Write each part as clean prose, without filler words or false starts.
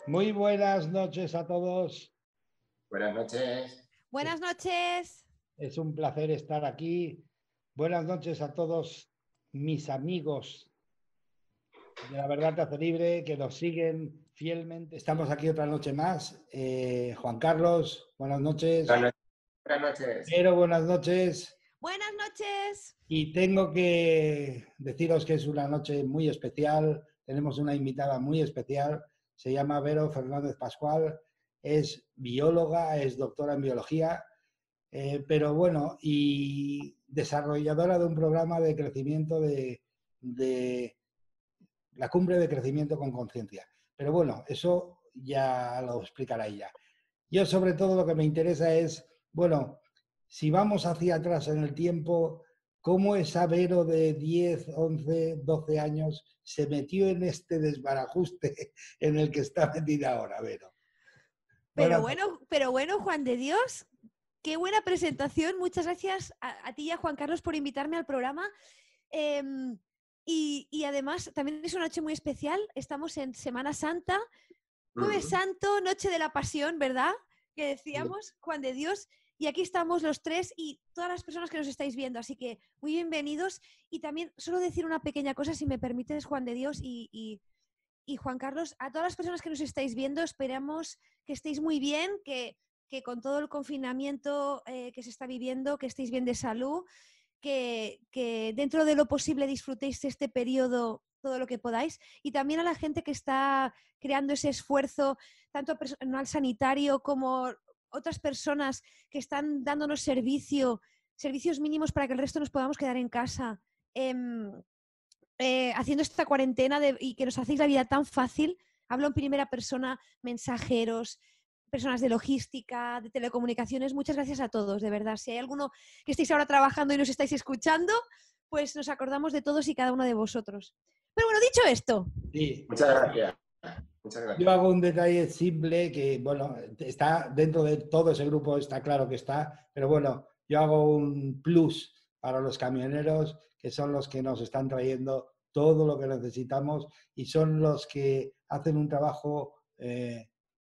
Muy buenas noches a todos. Buenas noches. Buenas noches. Es un placer estar aquí. Buenas noches a todos mis amigos de La Verdad Te Hace Libre que nos siguen fielmente. Estamos aquí otra noche más. Juan Carlos, buenas noches. Buenas noches. Pero buenas noches. Buenas noches. Y tengo que deciros que es una noche muy especial. Tenemos una invitada muy especial. Se llama Vero Fernández Pascual. Es bióloga, es doctora en biología, pero bueno, y desarrolladora de un programa de crecimiento de la cumbre de crecimiento con conciencia. Pero bueno, eso ya lo explicará ella. Yo sobre todo lo que me interesa es, bueno, si vamos hacia atrás en el tiempo, ¿cómo esa Vero de 10, 11, 12 años se metió en este desbarajuste en el que está metida ahora, Vero? Pero bueno, Juan de Dios, qué buena presentación. Muchas gracias a ti y a Juan Carlos por invitarme al programa. Y además, también es una noche muy especial. Estamos en Semana Santa, Jueves Santo, Noche de la Pasión, ¿verdad? Que decíamos, Juan de Dios. Y aquí estamos los tres y todas las personas que nos estáis viendo. Así que muy bienvenidos. Y también solo decir una pequeña cosa, si me permites, Juan de Dios y Juan Carlos, a todas las personas que nos estáis viendo, esperamos que estéis muy bien, que con todo el confinamiento que se está viviendo, que estéis bien de salud, que dentro de lo posible disfrutéis este periodo todo lo que podáis, y también a la gente que está creando ese esfuerzo, tanto a personal sanitario como otras personas que están dándonos servicios mínimos para que el resto nos podamos quedar en casa. Haciendo esta cuarentena y que nos hacéis la vida tan fácil. Hablo en primera persona, mensajeros, personas de logística, de telecomunicaciones. Muchas gracias a todos, de verdad. Si hay alguno que estéis ahora trabajando y nos estáis escuchando, pues nos acordamos de todos y cada uno de vosotros. Pero bueno, dicho esto. Sí. Muchas gracias. Yo hago un detalle simple que, bueno, está dentro de todo ese grupo, está claro que está, pero bueno, yo hago un plus para los camioneros, que son los que nos están trayendo todo lo que necesitamos y son los que hacen un trabajo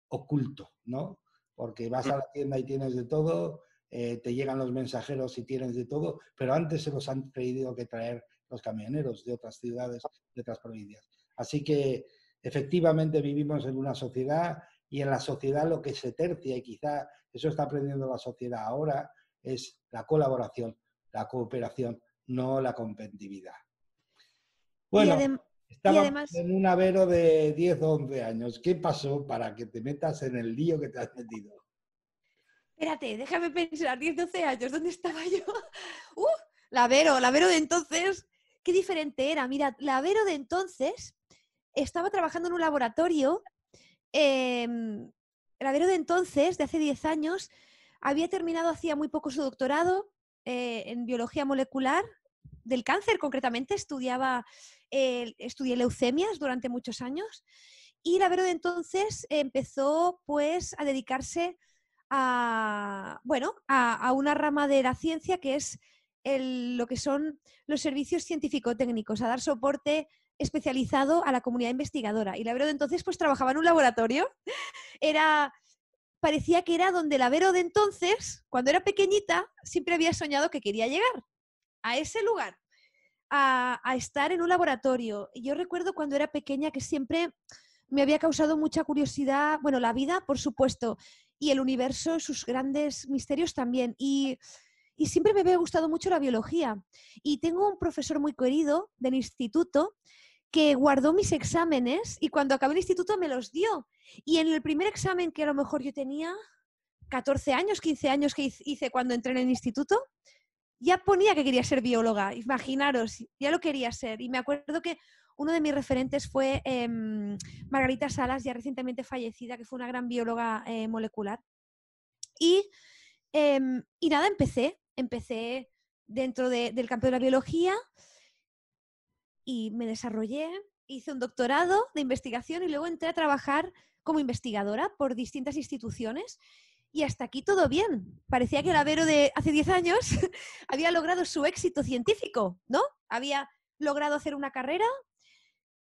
oculto, ¿no? Porque vas a la tienda y tienes de todo, te llegan los mensajeros y tienes de todo, pero antes se los han tenido que traer los camioneros de otras ciudades, de otras provincias. Así que efectivamente vivimos en una sociedad y en la sociedad lo que se tercia, y quizá eso está aprendiendo la sociedad ahora, es la colaboración, la cooperación, no la competitividad. Bueno, estábamos en una Vero de 10 o 11 años. ¿Qué pasó para que te metas en el lío que te has metido? Espérate, déjame pensar, 10, 12 años, ¿dónde estaba yo? La Vero de entonces, qué diferente era. Mira, la Vero de entonces estaba trabajando en un laboratorio. La Vero de entonces, de hace 10 años, había terminado hacía muy poco su doctorado en biología molecular del cáncer, concretamente. Estudié leucemias durante muchos años. Y la Vero de entonces empezó pues a dedicarse a una rama de la ciencia que es lo que son los servicios científico-técnicos, a dar soporte especializado a la comunidad investigadora. Y la Vero de entonces pues trabajaba en un laboratorio. Parecía que era donde la Vero de entonces, cuando era pequeñita, siempre había soñado que quería llegar a ese lugar, a estar en un laboratorio. Y yo recuerdo cuando era pequeña que siempre me había causado mucha curiosidad, bueno, la vida, por supuesto, y el universo, sus grandes misterios también. Y siempre me había gustado mucho la biología. Y tengo un profesor muy querido del instituto que guardó mis exámenes y cuando acabé el instituto me los dio. Y en el primer examen, que a lo mejor yo tenía 14 años, 15 años que hice cuando entré en el instituto, ya ponía que quería ser bióloga. Imaginaros, ya lo quería ser. Y me acuerdo que uno de mis referentes fue Margarita Salas, ya recientemente fallecida, que fue una gran bióloga molecular. Y nada, empecé dentro del campo de la biología y me desarrollé, hice un doctorado de investigación y luego entré a trabajar como investigadora por distintas instituciones. Y hasta aquí todo bien. Parecía que la Vero de hace 10 años había logrado su éxito científico, ¿no? Había logrado hacer una carrera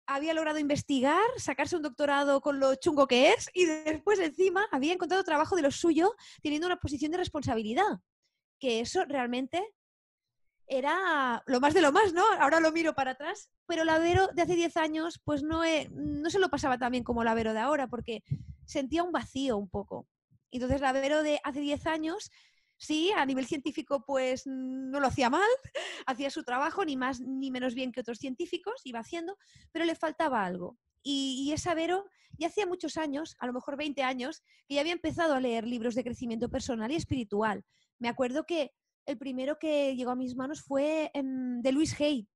había logrado investigar, sacarse un doctorado con lo chungo que es y después encima había encontrado trabajo de lo suyo teniendo una posición de responsabilidad. Que eso realmente era lo más de lo más, ¿no? Ahora lo miro para atrás, pero la Vero de hace 10 años pues no se lo pasaba tan bien como la Vero de ahora porque sentía un vacío un poco. Entonces la Vero de hace 10 años, sí, a nivel científico pues no lo hacía mal, hacía su trabajo ni más ni menos bien que otros científicos, iba haciendo, pero le faltaba algo. Y esa Vero ya hacía muchos años, a lo mejor 20 años, que ya había empezado a leer libros de crecimiento personal y espiritual. Me acuerdo que el primero que llegó a mis manos fue de Louise Hay.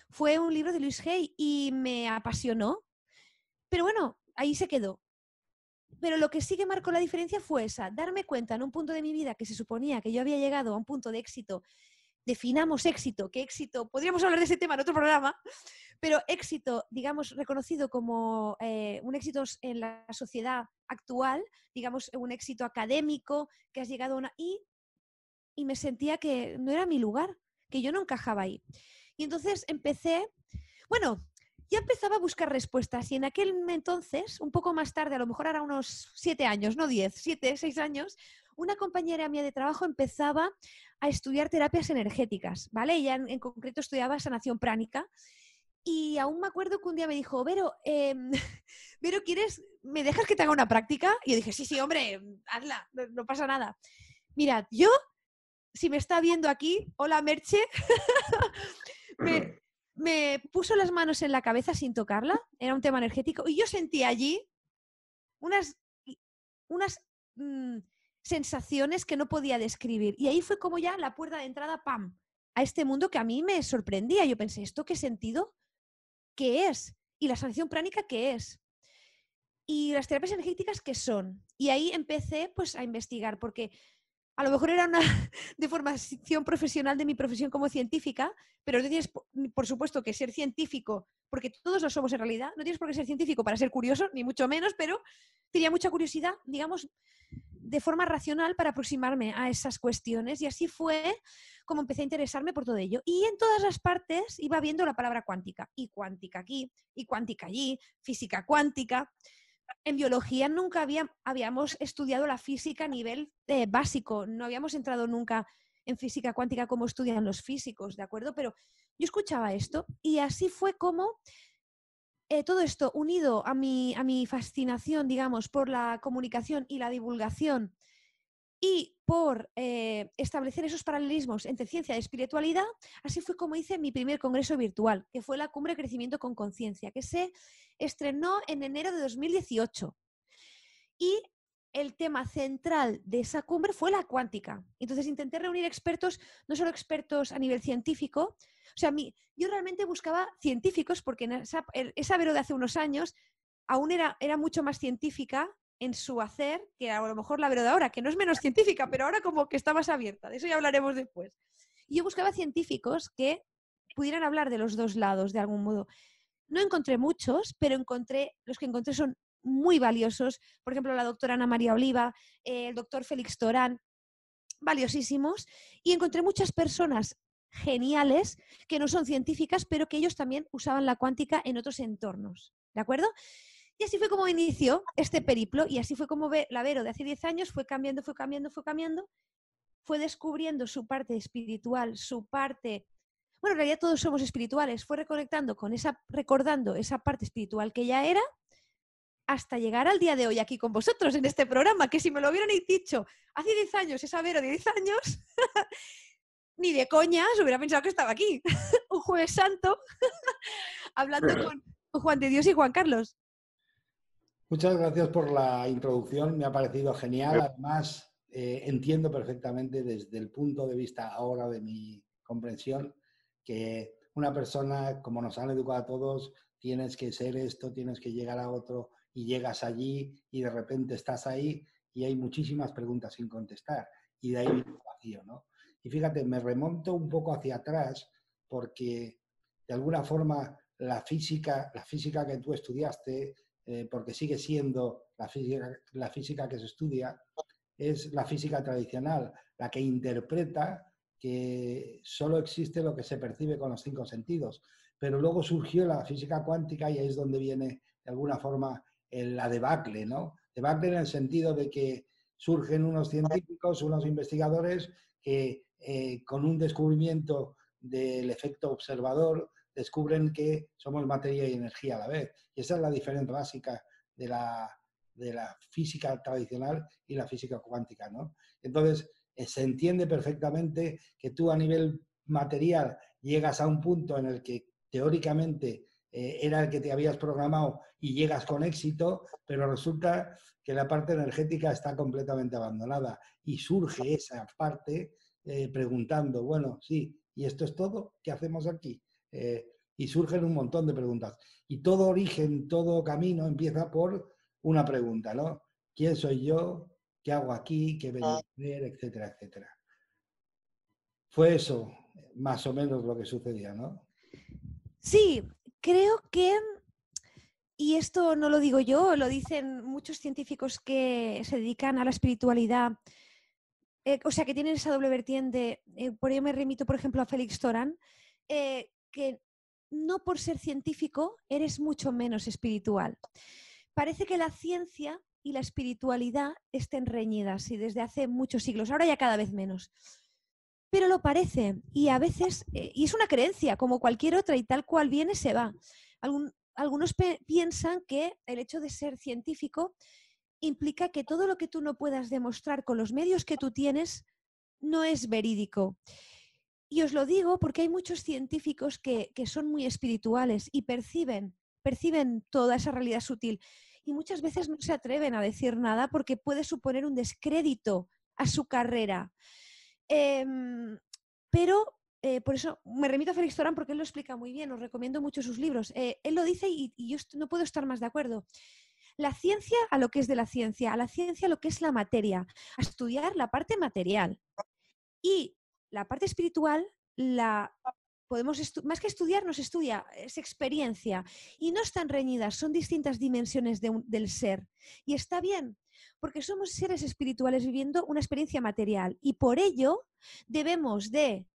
Fue un libro de Louise Hay y me apasionó. Pero bueno, ahí se quedó. Pero lo que sí que marcó la diferencia fue esa, darme cuenta en un punto de mi vida que se suponía que yo había llegado a un punto de éxito. Definamos éxito, ¿qué éxito? Podríamos hablar de ese tema en otro programa, pero éxito, digamos, reconocido como un éxito en la sociedad actual, digamos, un éxito académico, que has llegado a una... Y me sentía que no era mi lugar, que yo no encajaba ahí. Y entonces ya empezaba a buscar respuestas y en aquel entonces, un poco más tarde, a lo mejor era unos 7 años, no 10, 7, 6 años, una compañera mía de trabajo empezaba a estudiar terapias energéticas, ¿vale? Ella en concreto estudiaba sanación pránica y aún me acuerdo que un día me dijo, Vero, Vero, ¿me dejas que te haga una práctica? Y yo dije, sí, hombre, hazla, no pasa nada. Mirad, yo si me está viendo aquí, hola Merche, me puso las manos en la cabeza sin tocarla, era un tema energético, y yo sentí allí unas sensaciones que no podía describir. Y ahí fue como ya la puerta de entrada, ¡pam!, a este mundo que a mí me sorprendía. Yo pensé, ¿esto qué sentido? ¿Qué es? ¿Y la sanación pránica qué es? ¿Y las terapias energéticas qué son? Y ahí empecé pues a investigar, porque a lo mejor era una deformación profesional de mi profesión como científica, pero no tienes, por supuesto, que ser científico, porque todos lo somos en realidad, no tienes por qué ser científico para ser curioso, ni mucho menos, pero tenía mucha curiosidad, digamos, de forma racional para aproximarme a esas cuestiones y así fue como empecé a interesarme por todo ello. Y en todas las partes iba viendo la palabra cuántica, y cuántica aquí, y cuántica allí, física cuántica. En biología nunca habíamos estudiado la física a nivel básico, no habíamos entrado nunca en física cuántica como estudian los físicos, ¿de acuerdo? Pero yo escuchaba esto y así fue como todo esto unido a mi fascinación, digamos, por la comunicación y la divulgación y por establecer esos paralelismos entre ciencia y espiritualidad, así fue como hice mi primer congreso virtual, que fue la Cumbre de Crecimiento con Conciencia, que se estrenó en enero de 2018. Y el tema central de esa cumbre fue la cuántica. Entonces intenté reunir expertos, no solo expertos a nivel científico, o sea, yo realmente buscaba científicos porque esa Vero de hace unos años aún era mucho más científica en su hacer que a lo mejor la Vero de ahora, que no es menos científica, pero ahora como que está más abierta. De eso ya hablaremos después. Y yo buscaba científicos que pudieran hablar de los dos lados de algún modo. No encontré muchos, pero los que encontré son muy valiosos. Por ejemplo, la doctora Ana María Oliva, el doctor Félix Torán, valiosísimos. Y encontré muchas personas geniales que no son científicas, pero que ellos también usaban la cuántica en otros entornos. ¿De acuerdo? Y así fue como inició este periplo y así fue como la Vero de hace 10 años fue cambiando, fue descubriendo su parte espiritual, su parte... Bueno, en realidad todos somos espirituales, fue recordando esa parte espiritual que ya era hasta llegar al día de hoy aquí con vosotros en este programa, que si me lo hubieran dicho hace 10 años, esa Vero de 10 años, ni de coña se hubiera pensado que estaba aquí, un Jueves Santo, hablando con Juan de Dios y Juan Carlos. Muchas gracias por la introducción, me ha parecido genial. Además, entiendo perfectamente desde el punto de vista ahora de mi comprensión que una persona, como nos han educado a todos, tienes que ser esto, tienes que llegar a otro y llegas allí y de repente estás ahí y hay muchísimas preguntas sin contestar y de ahí viene el vacío, ¿no? Y fíjate, me remonto un poco hacia atrás porque de alguna forma la física que tú estudiaste, porque sigue siendo la física que se estudia, es la física tradicional, la que interpreta que solo existe lo que se percibe con los 5 sentidos. pero luego surgió la física cuántica y ahí es donde viene de alguna forma la debacle, ¿no? Debacle en el sentido de que surgen unos científicos, unos investigadores que con un descubrimiento del efecto observador descubren que somos materia y energía a la vez. Y esa es la diferencia básica de la física tradicional y la física cuántica, ¿no? Entonces, se entiende perfectamente que tú a nivel material llegas a un punto en el que teóricamente era el que te habías programado y llegas con éxito, pero resulta que la parte energética está completamente abandonada y surge esa parte preguntando, bueno, sí, ¿y esto es todo? ¿Qué hacemos aquí? Y surgen un montón de preguntas. Y todo origen, todo camino empieza por una pregunta, ¿no? ¿Quién soy yo? ¿Qué hago aquí? ¿Qué vengo a hacer? Etcétera, etcétera. Fue eso, más o menos lo que sucedía, ¿no? Sí, creo que, y esto no lo digo yo, lo dicen muchos científicos que se dedican a la espiritualidad, o sea, que tienen esa doble vertiente, por ello me remito, por ejemplo, a Félix Torán, que no por ser científico eres mucho menos espiritual. Parece que la ciencia y la espiritualidad estén reñidas y desde hace muchos siglos, ahora ya cada vez menos. Pero lo parece y a veces, y es una creencia como cualquier otra y tal cual viene se va. Algunos piensan que el hecho de ser científico implica que todo lo que tú no puedas demostrar con los medios que tú tienes no es verídico. Y os lo digo porque hay muchos científicos que son muy espirituales y perciben toda esa realidad sutil. Y muchas veces no se atreven a decir nada porque puede suponer un descrédito a su carrera. Pero por eso me remito a Félix Torán porque él lo explica muy bien, os recomiendo mucho sus libros. Él lo dice y yo no puedo estar más de acuerdo. La ciencia a lo que es de la ciencia, a la ciencia a lo que es la materia, a estudiar la parte material. Y la parte espiritual la podemos más que estudiar, nos estudia, es experiencia. Y no están reñidas, son distintas dimensiones del ser. Y está bien, porque somos seres espirituales viviendo una experiencia material. Y por ello debemos de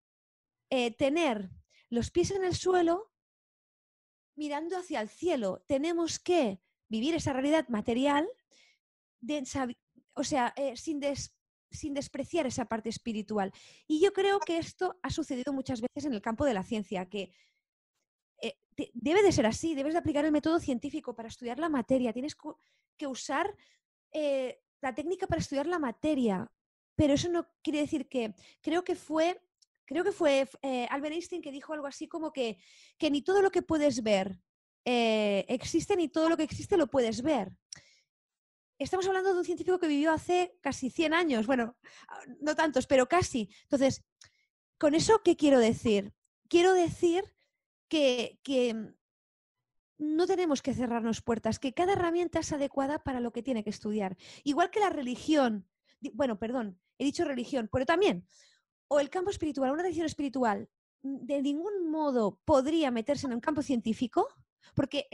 tener los pies en el suelo mirando hacia el cielo. Tenemos que vivir esa realidad material, o sea, sin despreciar esa parte espiritual. Y yo creo que esto ha sucedido muchas veces en el campo de la ciencia, que debe de ser así, debes de aplicar el método científico para estudiar la materia, tienes que usar la técnica para estudiar la materia, pero eso no quiere decir que, creo que fue Albert Einstein que dijo algo así como que ni todo lo que puedes ver existe, ni todo lo que existe lo puedes ver. Estamos hablando de un científico que vivió hace casi 100 años, bueno, no tantos, pero casi. Entonces, ¿con eso qué quiero decir? Quiero decir que no tenemos que cerrarnos puertas, que cada herramienta es adecuada para lo que tiene que estudiar. Igual que la religión, bueno, perdón, he dicho religión, pero también, o el campo espiritual, una tradición espiritual, de ningún modo podría meterse en un campo científico, porque,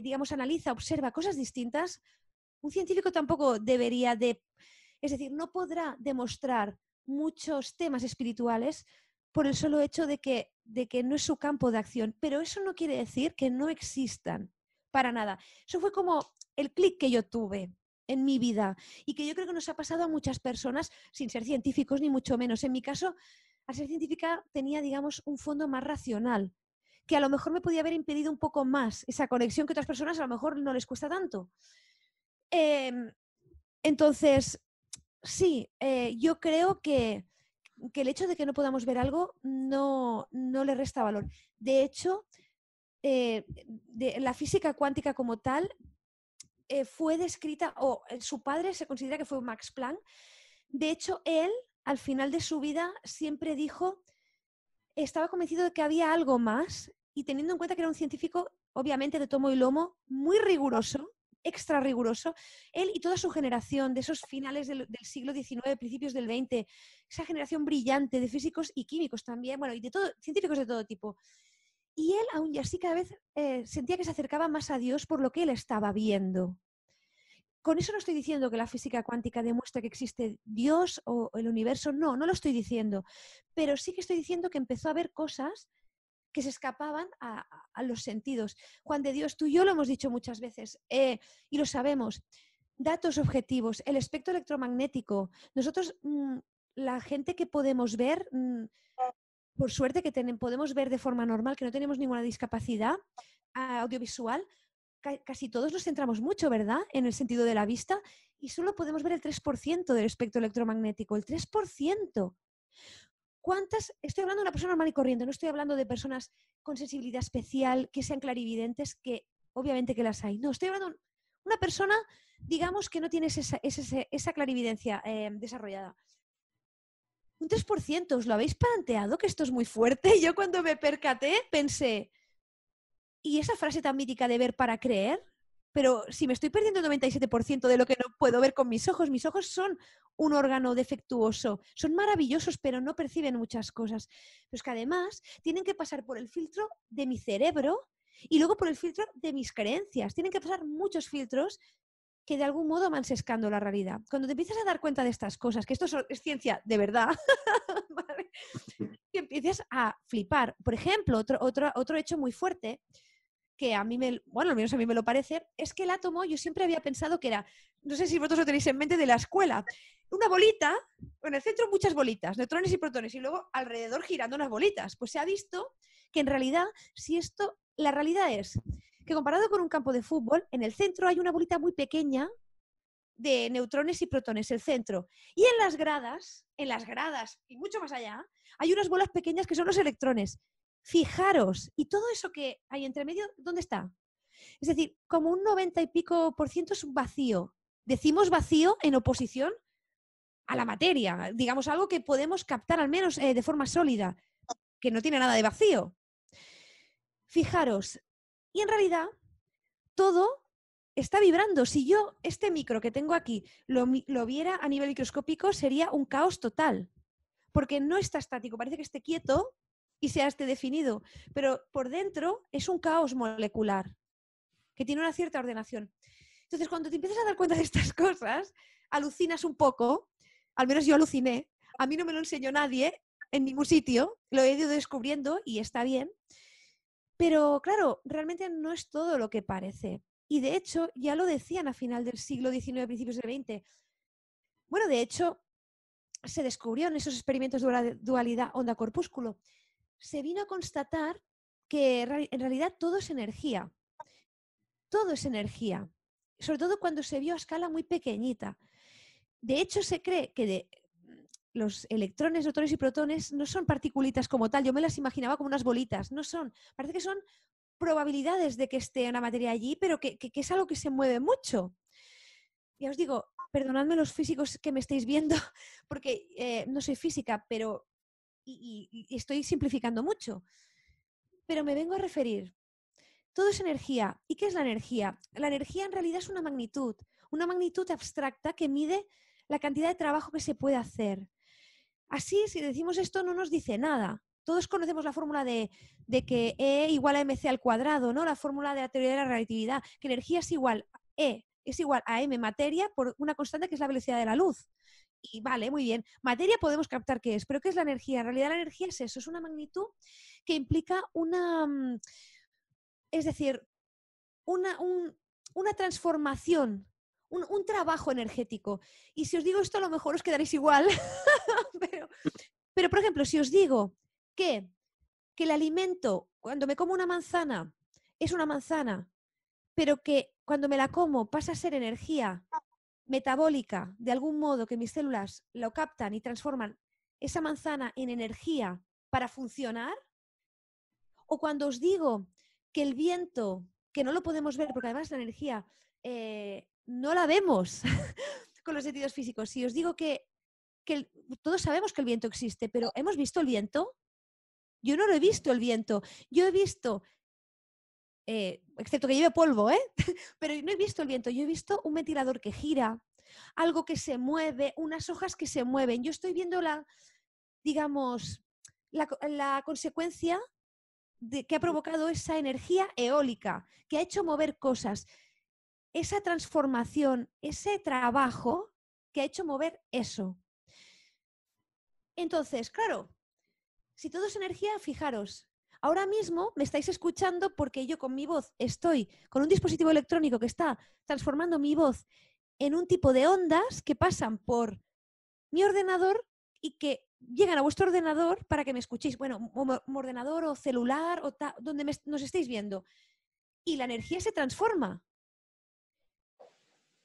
digamos, analiza, observa cosas distintas. Un científico tampoco debería es decir, no podrá demostrar muchos temas espirituales por el solo hecho de que no es su campo de acción. Pero eso no quiere decir que no existan, para nada. Eso fue como el clic que yo tuve en mi vida y que yo creo que nos ha pasado a muchas personas sin ser científicos ni mucho menos. En mi caso, al ser científica tenía, digamos, un fondo más racional, que a lo mejor me podía haber impedido un poco más esa conexión que otras personas a lo mejor no les cuesta tanto. Entonces, sí, yo creo que el hecho de que no podamos ver algo no le resta valor. De hecho, la física cuántica como tal fue descrita, o su padre se considera que fue Max Planck. De hecho, él, al final de su vida, siempre dijo, estaba convencido de que había algo más, y teniendo en cuenta que era un científico, obviamente, de tomo y lomo, muy riguroso, extra riguroso, él y toda su generación de esos finales del siglo XIX, principios del XX, esa generación brillante de físicos y químicos también, bueno, y de todo, científicos de todo tipo. Y él, aún y así, cada vez sentía que se acercaba más a Dios por lo que él estaba viendo. Con eso no estoy diciendo que la física cuántica demuestre que existe Dios o el universo, no lo estoy diciendo. Pero sí que estoy diciendo que empezó a ver cosas que se escapaban a los sentidos. Juan de Dios, tú y yo lo hemos dicho muchas veces y lo sabemos. Datos objetivos, el espectro electromagnético. Nosotros, la gente que podemos ver, por suerte que podemos ver de forma normal, que no tenemos ninguna discapacidad audiovisual, casi todos nos centramos mucho, ¿verdad?, en el sentido de la vista y solo podemos ver el 3% del espectro electromagnético, el 3%. ¿Cuántas? Estoy hablando de una persona normal y corriente, no estoy hablando de personas con sensibilidad especial, que sean clarividentes, que obviamente que las hay. No, estoy hablando de una persona, digamos, que no tiene esa clarividencia desarrollada. Un 3%, ¿os lo habéis planteado? Que esto es muy fuerte. Yo cuando me percaté pensé, ¿y esa frase tan mítica de ver para creer? Pero si me estoy perdiendo el 97% de lo que no puedo ver con mis ojos son un órgano defectuoso, son maravillosos, pero no perciben muchas cosas. Pero es que además tienen que pasar por el filtro de mi cerebro y luego por el filtro de mis creencias. Tienen que pasar muchos filtros que de algún modo van sescando la realidad. Cuando te empiezas a dar cuenta de estas cosas, que esto es ciencia de verdad, ¿vale?, y empiezas a flipar. Por ejemplo, otro hecho muy fuerte, que a mí al menos a mí me lo parece, es que el átomo yo siempre había pensado que era, no sé si vosotros lo tenéis en mente de la escuela, una bolita, en el centro muchas bolitas, neutrones y protones, y luego alrededor girando unas bolitas. Pues se ha visto que en realidad, la realidad es que comparado con un campo de fútbol, en el centro hay una bolita muy pequeña de neutrones y protones, el centro. Y en las gradas y mucho más allá, hay unas bolas pequeñas que son los electrones. Fijaros, y todo eso que hay entre medio, ¿dónde está? Es decir, como un 90 y pico % es un vacío. Decimos vacío en oposición a la materia, digamos algo que podemos captar al menos de forma sólida, que no tiene nada de vacío. Fijaros, y en realidad todo está vibrando. Si yo este micro que tengo aquí lo viera a nivel microscópico, sería un caos total, porque no está estático, parece que esté quieto y sea definido, pero por dentro es un caos molecular que tiene una cierta ordenación. Entonces, cuando te empiezas a dar cuenta de estas cosas, alucinas un poco, al menos yo aluciné, a mí no me lo enseñó nadie en ningún sitio, lo he ido descubriendo y está bien, pero claro, realmente no es todo lo que parece. Y de hecho, ya lo decían a final del siglo XIX, principios del XX. Bueno, de hecho, se descubrió en esos experimentos de dualidad onda-corpúsculo. Se vino a constatar que en realidad todo es energía. Todo es energía. Sobre todo cuando se vio a escala muy pequeñita. De hecho, se cree que los electrones, neutrones y protones no son particulitas como tal. Yo me las imaginaba como unas bolitas. No son. Parece que son probabilidades de que esté una materia allí, pero que es algo que se mueve mucho. Ya os digo, perdonadme los físicos que me estáis viendo, porque no soy física, pero y estoy simplificando mucho. Pero me vengo a referir. Todo es energía. ¿Y qué es la energía? La energía en realidad es una magnitud abstracta que mide la cantidad de trabajo que se puede hacer. Así, si decimos esto, no nos dice nada. Todos conocemos la fórmula de que E igual a mc al cuadrado, ¿no? La fórmula de la teoría de la relatividad, que energía es igual a m materia por una constante que es la velocidad de la luz. Y vale, muy bien. Materia podemos captar qué es, pero ¿qué es la energía? En realidad la energía es eso, es una magnitud que implica es decir, una transformación, un trabajo energético. Y si os digo esto, a lo mejor os quedaréis igual. pero, por ejemplo, si os digo que el alimento, cuando me como una manzana, es una manzana, pero que cuando me la como pasa a ser energía metabólica, de algún modo que mis células lo captan y transforman esa manzana en energía para funcionar, o cuando os digo que el viento, que no lo podemos ver, porque además la energía no la vemos con los sentidos físicos. Si os digo que todos sabemos que el viento existe, pero ¿hemos visto el viento? Yo no lo he visto el viento. Yo he visto, excepto que lleve polvo, pero no he visto el viento. Yo he visto un ventilador que gira, algo que se mueve, unas hojas que se mueven. Yo estoy viendo la consecuencia que ha provocado esa energía eólica, que ha hecho mover cosas. Esa transformación, ese trabajo que ha hecho mover eso. Entonces, claro, si todo es energía, fijaros, Ahora mismo me estáis escuchando porque yo con mi voz estoy con un dispositivo electrónico que está transformando mi voz en un tipo de ondas que pasan por mi ordenador y que llegan a vuestro ordenador para que me escuchéis. Bueno, ordenador o celular o donde nos estéis viendo. Y la energía se transforma.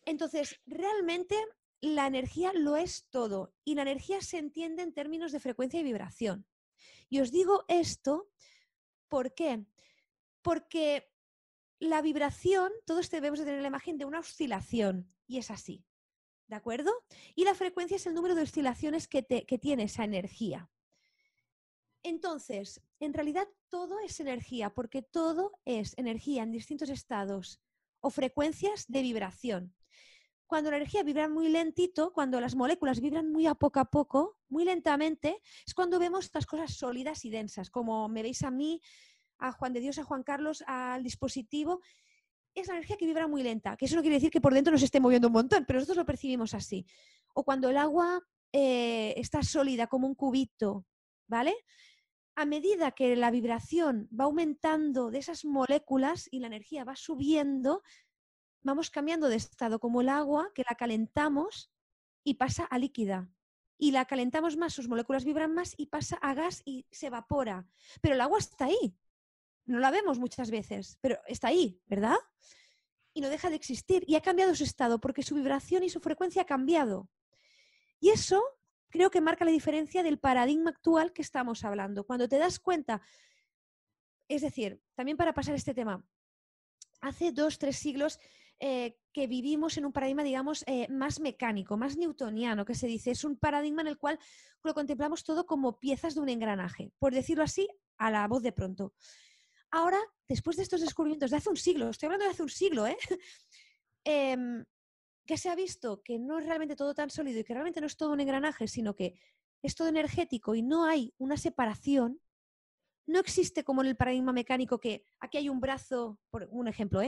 Entonces, realmente la energía lo es todo y la energía se entiende en términos de frecuencia y vibración. Y os digo esto, ¿por qué? Porque la vibración, todos debemos de tener la imagen de una oscilación y es así, ¿de acuerdo? Y la frecuencia es el número de oscilaciones que tiene esa energía. Entonces, en realidad todo es energía, porque todo es energía en distintos estados o frecuencias de vibración. Cuando la energía vibra muy lentito, cuando las moléculas vibran muy a poco, muy lentamente, es cuando vemos las cosas sólidas y densas, como me veis a mí, a Juan de Dios, a Juan Carlos, al dispositivo. Es la energía que vibra muy lenta, que eso no quiere decir que por dentro nos esté moviendo un montón, pero nosotros lo percibimos así. O cuando el agua está sólida como un cubito, ¿vale? A medida que la vibración va aumentando de esas moléculas y la energía va subiendo, vamos cambiando de estado, como el agua, que la calentamos y pasa a líquida. Y la calentamos más, sus moléculas vibran más y pasa a gas y se evapora. Pero el agua está ahí. No la vemos muchas veces, pero está ahí, ¿verdad? Y no deja de existir. Y ha cambiado su estado porque su vibración y su frecuencia ha cambiado. Y eso creo que marca la diferencia del paradigma actual que estamos hablando. Cuando te das cuenta, es decir, también para pasar este tema, hace 2-3 siglos que vivimos en un paradigma, digamos, más mecánico, más newtoniano, que se dice. Es un paradigma en el cual lo contemplamos todo como piezas de un engranaje, por decirlo así, a la voz de pronto. Ahora, después de estos descubrimientos de hace un siglo, estoy hablando de hace un siglo, que se ha visto que no es realmente todo tan sólido y que realmente no es todo un engranaje, sino que es todo energético y no hay una separación. No existe como en el paradigma mecánico que aquí hay un brazo, por un ejemplo,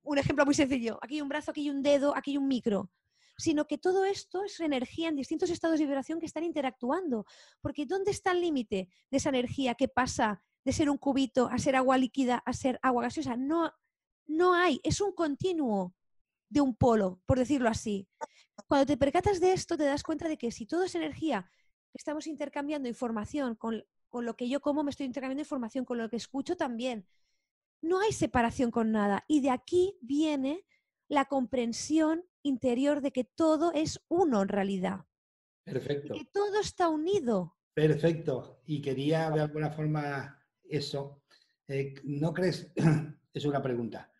un ejemplo muy sencillo, aquí hay un brazo, aquí hay un dedo, aquí hay un micro, sino que todo esto es energía en distintos estados de vibración que están interactuando. Porque ¿dónde está el límite de esa energía que pasa de ser un cubito a ser agua líquida a ser agua gaseosa? No, no hay, es un continuo de un polo, por decirlo así. Cuando te percatas de esto, te das cuenta de que si todo es energía, estamos intercambiando información con lo que yo como, me estoy intercambiando información, con lo que escucho también. No hay separación con nada. Y de aquí viene la comprensión interior de que todo es uno en realidad. Perfecto. Y que todo está unido. Perfecto. Y quería de alguna forma eso. ¿No crees? Es una pregunta.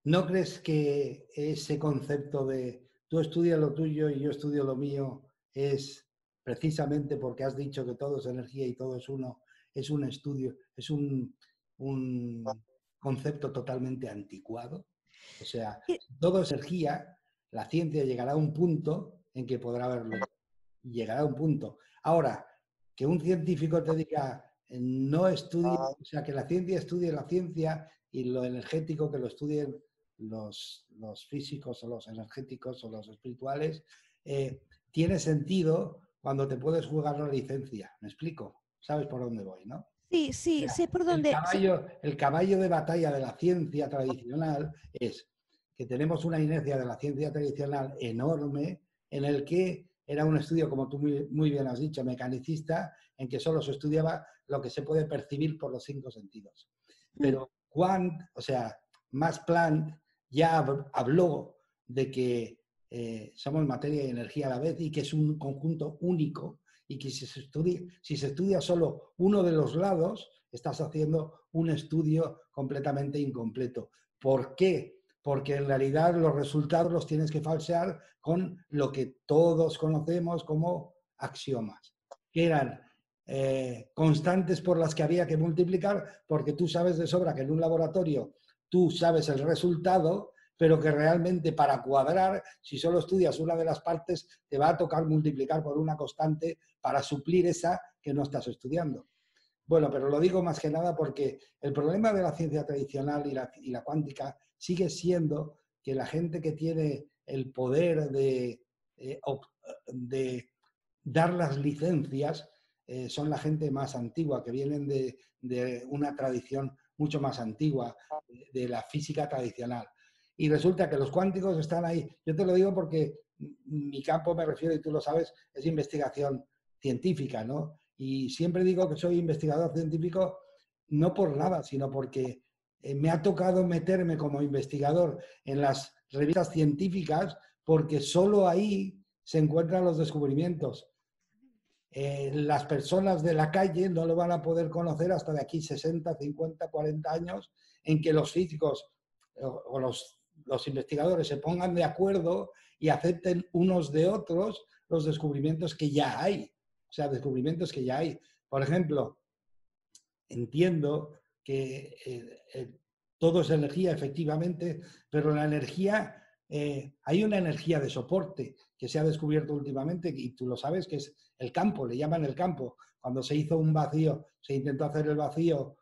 ¿No crees que ese concepto de tú estudias lo tuyo y yo estudio lo mío es precisamente porque has dicho que todo es energía y todo es uno, es un estudio, es un concepto totalmente anticuado? O sea, si todo es energía, la ciencia llegará a un punto en que podrá verlo. Llegará a un punto. Ahora, que un científico te diga, no estudie, o sea, que la ciencia estudie la ciencia y lo energético que lo estudien los físicos o los energéticos o los espirituales, tiene sentido cuando te puedes jugar la licencia. ¿Me explico? ¿Sabes por dónde voy, no? Sí, sí, sé por dónde. El caballo de batalla de la ciencia tradicional es que tenemos una inercia de la ciencia tradicional enorme en el que era un estudio, como tú muy bien has dicho, mecanicista, en que solo se estudiaba lo que se puede percibir por los 5 sentidos. Pero Max Planck ya habló de que somos materia y energía a la vez y que es un conjunto único y que si se estudia solo uno de los lados, estás haciendo un estudio completamente incompleto. ¿Por qué? Porque en realidad los resultados los tienes que falsear con lo que todos conocemos como axiomas, que eran constantes por las que había que multiplicar, porque tú sabes de sobra que en un laboratorio tú sabes el resultado, pero que realmente para cuadrar, si solo estudias una de las partes, te va a tocar multiplicar por una constante para suplir esa que no estás estudiando. Bueno, pero lo digo más que nada porque el problema de la ciencia tradicional y la cuántica sigue siendo que la gente que tiene el poder de dar las licencias son la gente más antigua, que vienen de una tradición mucho más antigua, de la física tradicional. Y resulta que los cuánticos están ahí. Yo te lo digo porque mi campo, me refiero, y tú lo sabes, es investigación científica, ¿no? Y siempre digo que soy investigador científico no por nada, sino porque me ha tocado meterme como investigador en las revistas científicas porque solo ahí se encuentran los descubrimientos. Las personas de la calle no lo van a poder conocer hasta de aquí 60, 50, 40 años en que los físicos o los investigadores se pongan de acuerdo y acepten unos de otros los descubrimientos que ya hay. O sea, descubrimientos que ya hay. Por ejemplo, entiendo que todo es energía, efectivamente, pero la energía, hay una energía de soporte que se ha descubierto últimamente, y tú lo sabes, que es el campo, le llaman el campo. Cuando se hizo un vacío, se intentó hacer el vacío,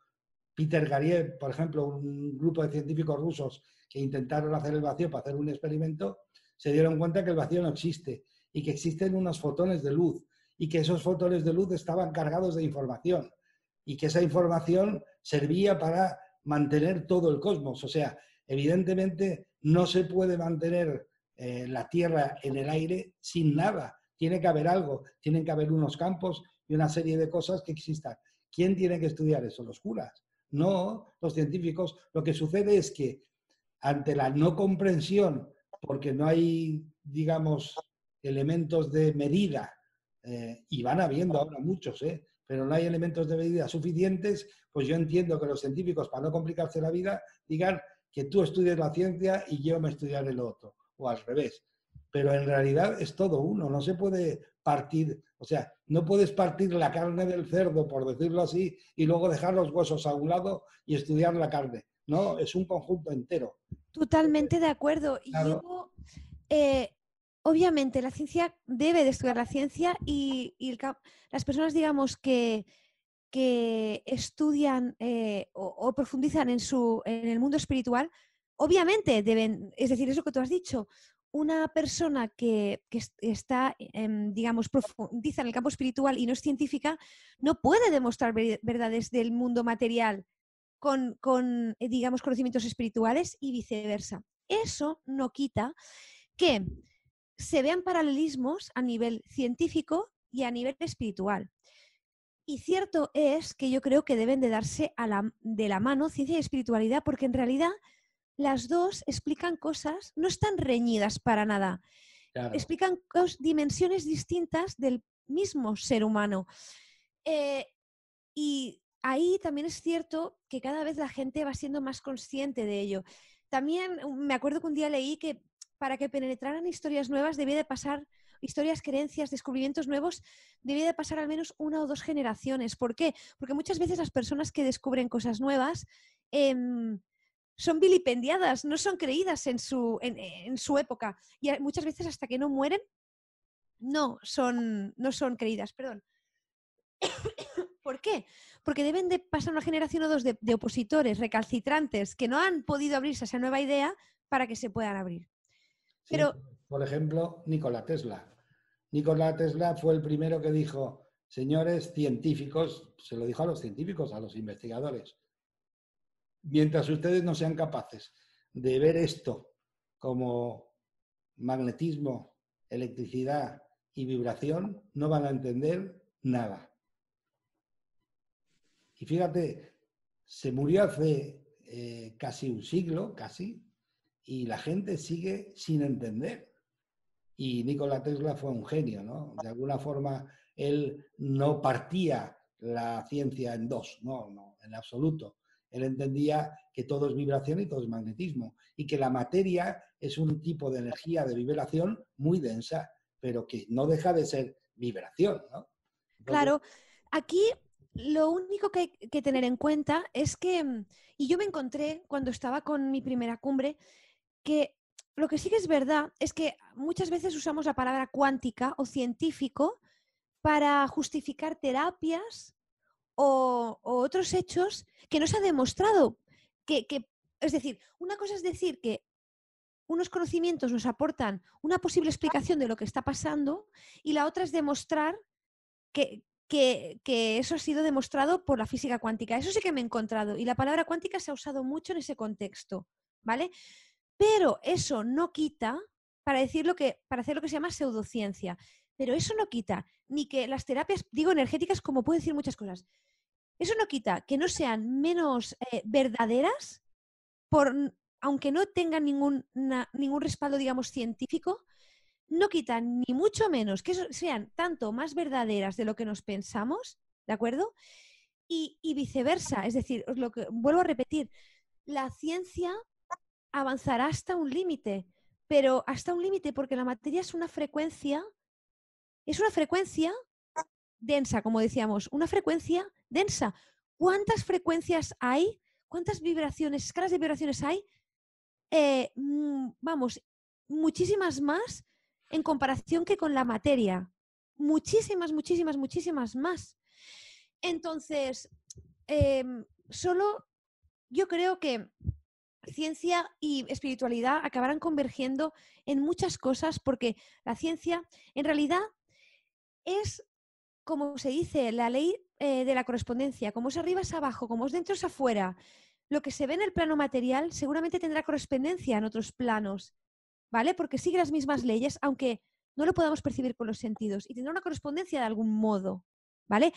Peter Gariev, por ejemplo, un grupo de científicos rusos que intentaron hacer el vacío para hacer un experimento, se dieron cuenta que el vacío no existe y que existen unos fotones de luz y que esos fotones de luz estaban cargados de información y que esa información servía para mantener todo el cosmos. O sea, evidentemente no se puede mantener la Tierra en el aire sin nada. Tiene que haber algo, tienen que haber unos campos y una serie de cosas que existan. ¿Quién tiene que estudiar eso? Los curas. No, los científicos. Lo que sucede es que ante la no comprensión, porque no hay, digamos, elementos de medida, y van habiendo ahora muchos, pero no hay elementos de medida suficientes, pues yo entiendo que los científicos, para no complicarse la vida, digan que tú estudies la ciencia y yo me estudiaré lo otro, o al revés. Pero en realidad es todo uno, no se puede partir, o sea, no puedes partir la carne del cerdo, por decirlo así, y luego dejar los huesos a un lado y estudiar la carne. No, es un conjunto entero. Totalmente de acuerdo. Claro. Yo, obviamente, la ciencia debe de estudiar la ciencia y las personas, digamos, que estudian o profundizan en el mundo espiritual, obviamente deben, es decir, eso que tú has dicho, una persona que está, digamos, profundiza en el campo espiritual y no es científica, no puede demostrar verdades del mundo material con digamos, conocimientos espirituales y viceversa. Eso no quita que se vean paralelismos a nivel científico y a nivel espiritual. Y cierto es que yo creo que deben de darse de la mano ciencia y espiritualidad, porque en realidad las dos explican cosas, no están reñidas para nada. Claro. Explican dimensiones distintas del mismo ser humano. Y ahí también es cierto que cada vez la gente va siendo más consciente de ello. También me acuerdo que un día leí que para que penetraran historias nuevas debía de pasar, historias, creencias, descubrimientos nuevos, debía de pasar al menos 1 o 2 generaciones. ¿Por qué? Porque muchas veces las personas que descubren cosas nuevas son vilipendiadas, no son creídas en su época. Y muchas veces hasta que no mueren no son creídas. Perdón. ¿Por qué? Porque deben de pasar una generación o dos de opositores recalcitrantes que no han podido abrirse a esa nueva idea para que se puedan abrir. Sí, pero, por ejemplo, Nikola Tesla. Nikola Tesla fue el primero que dijo, señores científicos, se lo dijo a los científicos, a los investigadores, mientras ustedes no sean capaces de ver esto como magnetismo, electricidad y vibración, no van a entender nada. Y fíjate, se murió hace casi un siglo, casi, y la gente sigue sin entender. Y Nikola Tesla fue un genio, ¿no? De alguna forma, él no partía la ciencia en dos, no, en absoluto. Él entendía que todo es vibración y todo es magnetismo, y que la materia es un tipo de energía de vibración muy densa, pero que no deja de ser vibración, ¿no? Entonces, claro, aquí lo único que hay que tener en cuenta es que, y yo me encontré cuando estaba con mi primera cumbre, que lo que sí que es verdad es que muchas veces usamos la palabra cuántica o científico para justificar terapias o otros hechos que no se ha demostrado. Es decir, una cosa es decir que unos conocimientos nos aportan una posible explicación de lo que está pasando y la otra es demostrar que que eso ha sido demostrado por la física cuántica. Eso sí que me he encontrado. Y la palabra cuántica se ha usado mucho en ese contexto, ¿vale? Pero eso no quita para hacer lo que se llama pseudociencia. Pero eso no quita ni que las terapias, digo, energéticas, como puedo decir muchas cosas, eso no quita que no sean menos verdaderas, aunque no tengan ningún respaldo, digamos, científico, no quita ni mucho menos que sean tanto más verdaderas de lo que nos pensamos, ¿de acuerdo? Y viceversa, es decir, vuelvo a repetir, la ciencia avanzará hasta un límite, pero hasta un límite porque la materia es una frecuencia densa, como decíamos, una frecuencia densa. ¿Cuántas frecuencias hay? ¿Cuántas vibraciones, escalas de vibraciones hay? Vamos, muchísimas más en comparación que con la materia. Muchísimas, muchísimas, muchísimas más. Entonces, solo yo creo que ciencia y espiritualidad acabarán convergiendo en muchas cosas porque la ciencia en realidad es, como se dice, la ley de la correspondencia. Como es arriba es abajo, como es dentro es afuera. Lo que se ve en el plano material seguramente tendrá correspondencia en otros planos, ¿vale? Porque sigue las mismas leyes, aunque no lo podamos percibir con los sentidos, y tendrá una correspondencia de algún modo, ¿vale?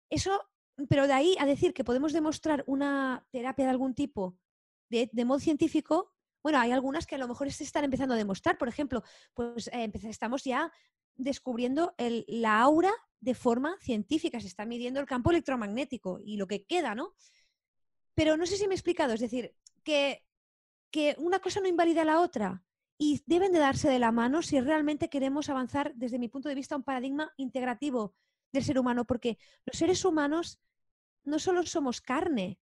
Eso, pero de ahí a decir que podemos demostrar una terapia de algún tipo de modo científico, bueno, hay algunas que a lo mejor se están empezando a demostrar. Por ejemplo, pues estamos ya descubriendo la aura de forma científica, se está midiendo el campo electromagnético y lo que queda, ¿no? Pero no sé si me he explicado, es decir, que una cosa no invalida a la otra y deben de darse de la mano si realmente queremos avanzar, desde mi punto de vista, a un paradigma integrativo del ser humano, porque los seres humanos no solo somos carne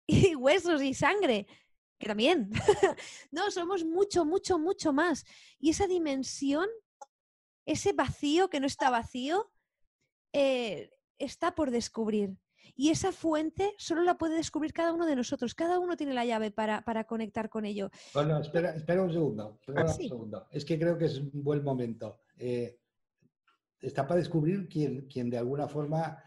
y huesos y sangre, que también, no, somos mucho, mucho, mucho más. Y esa dimensión, ese vacío que no está vacío, está por descubrir. Y esa fuente solo la puede descubrir cada uno de nosotros. Cada uno tiene la llave para conectar con ello. Bueno, espera un segundo. Sí. Es que creo que es un buen momento. Está para descubrir quien de alguna forma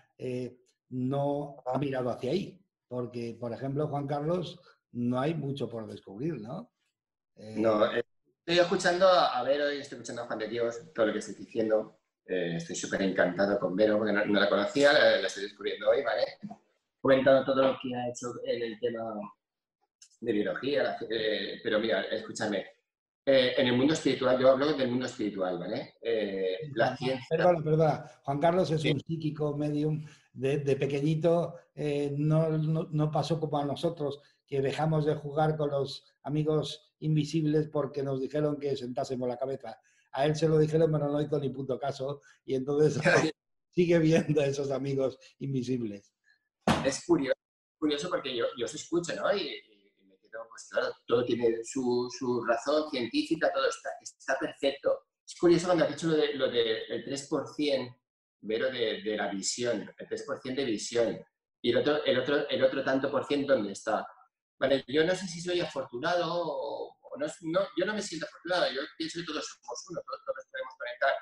no ha mirado hacia ahí. Porque, por ejemplo, Juan Carlos, no hay mucho por descubrir, ¿no? No, estoy escuchando a Vero y estoy escuchando a Juan de Dios, todo lo que estoy diciendo. Estoy súper encantado con Vero porque no la conocía, la estoy descubriendo hoy, ¿vale? Comentando todo lo que ha hecho en el tema de biología, pero mira, escúchame. En el mundo espiritual, yo hablo del mundo espiritual, ¿vale? La ciencia... Perdona. Juan Carlos es Sí. un psíquico medium de pequeñito, no pasó como a nosotros, que dejamos de jugar con los amigos invisibles porque nos dijeron que sentásemos la cabeza. A él se lo dijeron, pero no hizo ni puto caso, y entonces sigue viendo a esos amigos invisibles. Es curioso porque yo os escucho, ¿no? Y me quedo, pues claro, todo tiene su razón científica, todo está perfecto. Es curioso cuando has dicho lo del 3%, Vero, de la visión, el 3% de visión, y el otro tanto por ciento, ¿dónde está? Vale, yo no sé si soy afortunado o no, yo no me siento afortunado, yo pienso que todos somos uno, todos podemos conectar.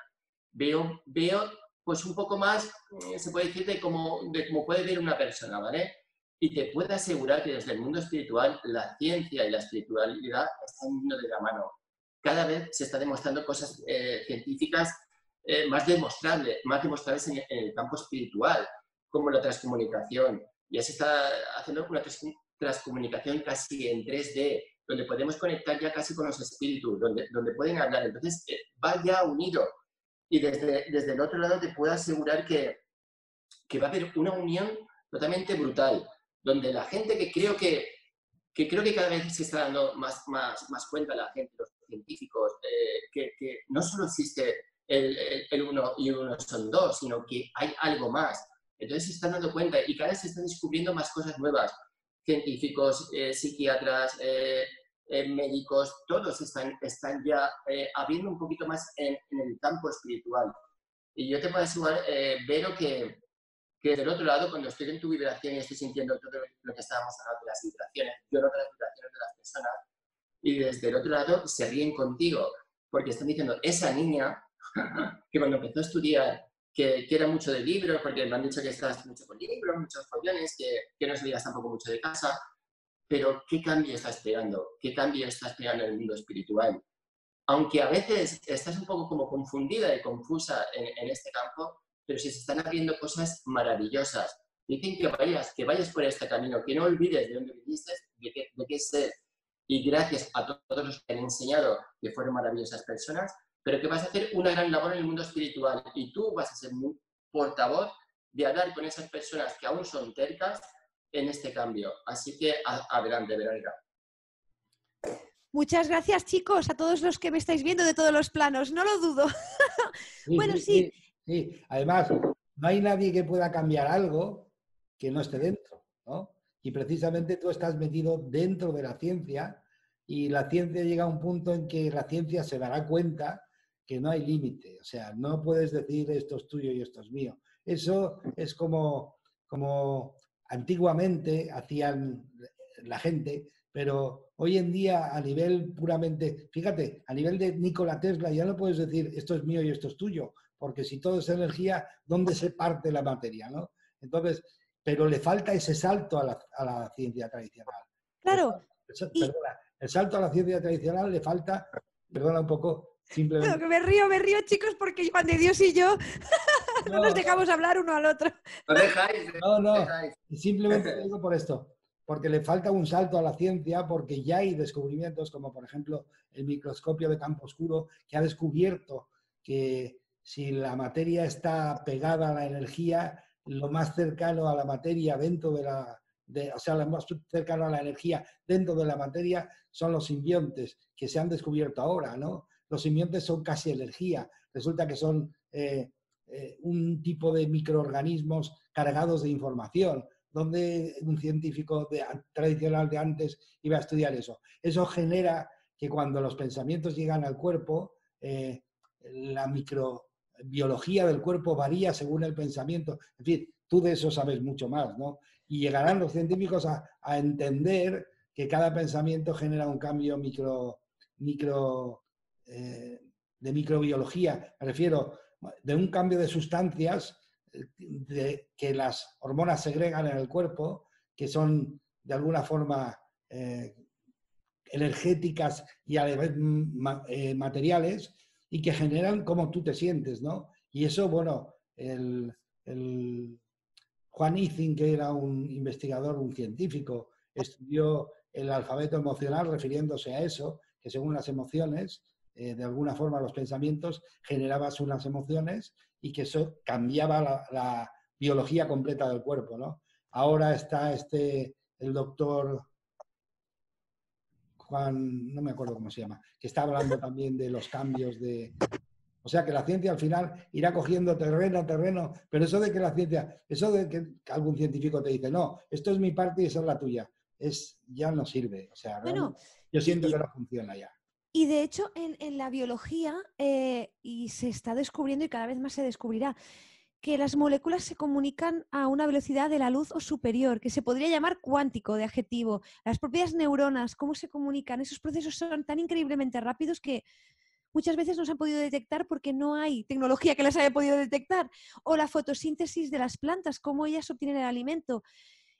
Veo pues un poco más, se puede decir, de cómo puede ver una persona, ¿vale? Y te puedo asegurar que desde el mundo espiritual, la ciencia y la espiritualidad están yendo de la mano. Cada vez se está demostrando cosas científicas más demostrables en el campo espiritual, como la transcomunicación. Ya se está haciendo una transcomunicación casi en 3D, donde podemos conectar ya casi con los espíritus, donde pueden hablar. Entonces, va ya unido. Y desde el otro lado te puedo asegurar que va a haber una unión totalmente brutal, donde la gente que creo que cada vez se está dando más cuenta, la gente, los científicos, que no solo existe el uno y uno son dos, sino que hay algo más. Entonces se están dando cuenta y cada vez se están descubriendo más cosas nuevas. Científicos, psiquiatras, médicos, todos están ya abriendo un poquito más en el campo espiritual. Y yo te puedo asegurar, Vero, que del otro lado, cuando estoy en tu vibración y estoy sintiendo todo lo que estábamos hablando de las vibraciones, yo noto las vibraciones de las personas y desde el otro lado se ríen contigo porque están diciendo, esa niña que cuando empezó a estudiar que era mucho de libros, porque me han dicho que estás mucho con libros, muchos follones, que no salías tampoco mucho de casa, pero ¿qué cambio estás pegando? ¿Qué cambio estás pegando en el mundo espiritual? Aunque a veces estás un poco como confundida y confusa en este campo, pero se están abriendo cosas maravillosas. Dicen que vayas por este camino, que no olvides de dónde viniste, de qué ser. Y gracias a todos los que han enseñado, que fueron maravillosas personas, pero que vas a hacer una gran labor en el mundo espiritual y tú vas a ser un portavoz de hablar con esas personas que aún son tercas en este cambio. Así que adelante, Verónica. Muchas gracias, chicos, a todos los que me estáis viendo de todos los planos, no lo dudo. Sí, Bueno, sí. Además, no hay nadie que pueda cambiar algo que no esté dentro, ¿no? Y precisamente tú estás metido dentro de la ciencia y la ciencia llega a un punto en que la ciencia se dará cuenta que no hay límite. O sea, no puedes decir esto es tuyo y esto es mío. Eso es como antiguamente hacían la gente, pero hoy en día a nivel puramente, fíjate, a nivel de Nikola Tesla ya no puedes decir esto es mío y esto es tuyo, porque si todo es energía, ¿dónde se parte la materia, no? Entonces, pero le falta ese salto a la ciencia tradicional. Claro. Perdona, el salto a la ciencia tradicional le falta, perdona un poco, simplemente... Bueno, que me río, chicos, porque Juan de Dios y yo no nos dejamos hablar uno al otro. ¿Lo dejáis? No, simplemente lo digo por esto, porque le falta un salto a la ciencia, porque ya hay descubrimientos como, por ejemplo, el microscopio de campo oscuro, que ha descubierto que si la materia está pegada a la energía, lo más cercano a la materia dentro o sea, lo más cercano a la energía dentro de la materia son los simbiontes, que se han descubierto ahora, ¿no? Los simbiontes son casi energía. Resulta que son un tipo de microorganismos cargados de información, donde un científico tradicional de antes iba a estudiar eso. Eso genera que cuando los pensamientos llegan al cuerpo, la microbiología del cuerpo varía según el pensamiento. En fin, tú de eso sabes mucho más, ¿no? Y llegarán los científicos a entender que cada pensamiento genera un cambio de microbiología. Me refiero de un cambio de sustancias que las hormonas segregan en el cuerpo, que son de alguna forma energéticas y a la vez materiales, y que generan cómo tú te sientes, ¿no? Y eso, bueno, Juan Ising, que era un investigador, un científico, estudió el alfabeto emocional refiriéndose a eso, que según las emociones, de alguna forma los pensamientos, generabas unas emociones y que eso cambiaba la biología completa del cuerpo, ¿no? Ahora está el doctor Juan, no me acuerdo cómo se llama, que está hablando también de los cambios de... O sea que la ciencia al final irá cogiendo terreno, pero eso de que la ciencia, eso de que algún científico te dice, no, esto es mi parte y esa es la tuya, ya no sirve. O sea, Bueno, yo siento que no funciona ya. Y de hecho, en la biología, y se está descubriendo y cada vez más se descubrirá, que las moléculas se comunican a una velocidad de la luz o superior, que se podría llamar cuántico de adjetivo. Las propias neuronas, cómo se comunican, esos procesos son tan increíblemente rápidos que muchas veces no se han podido detectar porque no hay tecnología que las haya podido detectar. O la fotosíntesis de las plantas, cómo ellas obtienen el alimento.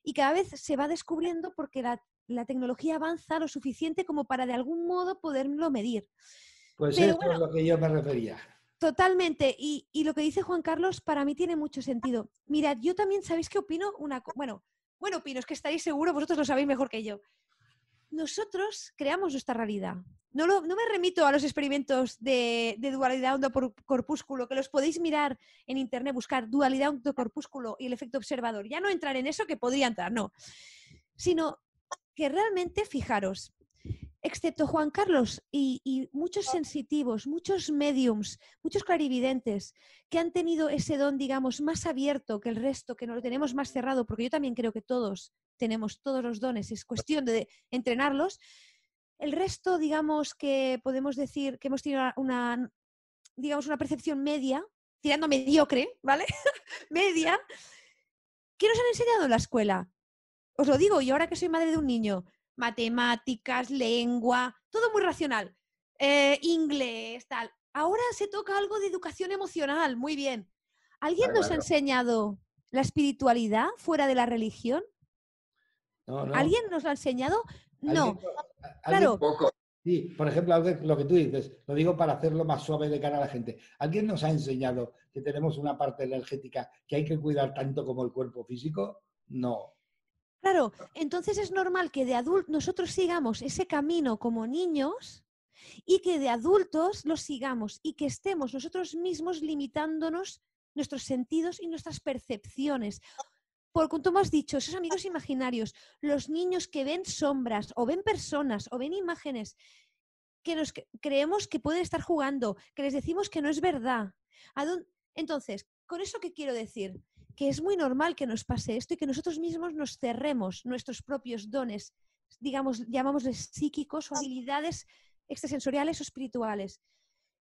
Y cada vez se va descubriendo porque la tecnología avanza lo suficiente como para de algún modo poderlo medir. Pues eso es lo que yo me refería. Totalmente. Y lo que dice Juan Carlos para mí tiene mucho sentido. Mirad, yo también, ¿sabéis qué opino? Bueno, opino, es que estaréis seguros, vosotros lo sabéis mejor que yo. Nosotros creamos nuestra realidad. No me remito a los experimentos de dualidad onda-corpúsculo, que los podéis mirar en internet, buscar dualidad onda-corpúsculo y el efecto observador. Ya no entrar en eso, que podría entrar, no. Sino que realmente, fijaros, excepto Juan Carlos y muchos sensitivos, muchos mediums, muchos clarividentes que han tenido ese don, digamos, más abierto que el resto, que no lo tenemos más cerrado, porque yo también creo que todos tenemos todos los dones, es cuestión de entrenarlos. El resto, digamos, que podemos decir que hemos tenido una percepción media, tirando mediocre, ¿vale? Media. ¿Qué nos han enseñado en la escuela? Os lo digo, y ahora que soy madre de un niño, matemáticas, lengua, todo muy racional, inglés, tal. Ahora se toca algo de educación emocional, muy bien. ¿Alguien nos ha Claro. enseñado la espiritualidad fuera de la religión? No, no. ¿Alguien nos lo ha enseñado? Alguien, No. alguien, Claro, Poco. sí, por ejemplo, lo que tú dices, lo digo para hacerlo más suave de cara a la gente. ¿Alguien nos ha enseñado que tenemos una parte energética que hay que cuidar tanto como el cuerpo físico? No. claro. Entonces es normal que de adultos nosotros sigamos ese camino como niños y que de adultos los sigamos y que estemos nosotros mismos limitándonos nuestros sentidos y nuestras percepciones. Porque tú me has dicho, esos amigos imaginarios, los niños que ven sombras o ven personas o ven imágenes que nos creemos que pueden estar jugando, que les decimos que no es verdad. Entonces, ¿con eso qué quiero decir? Que es muy normal que nos pase esto y que nosotros mismos nos cerremos nuestros propios dones, digamos, llamámosles psíquicos o habilidades extrasensoriales o espirituales.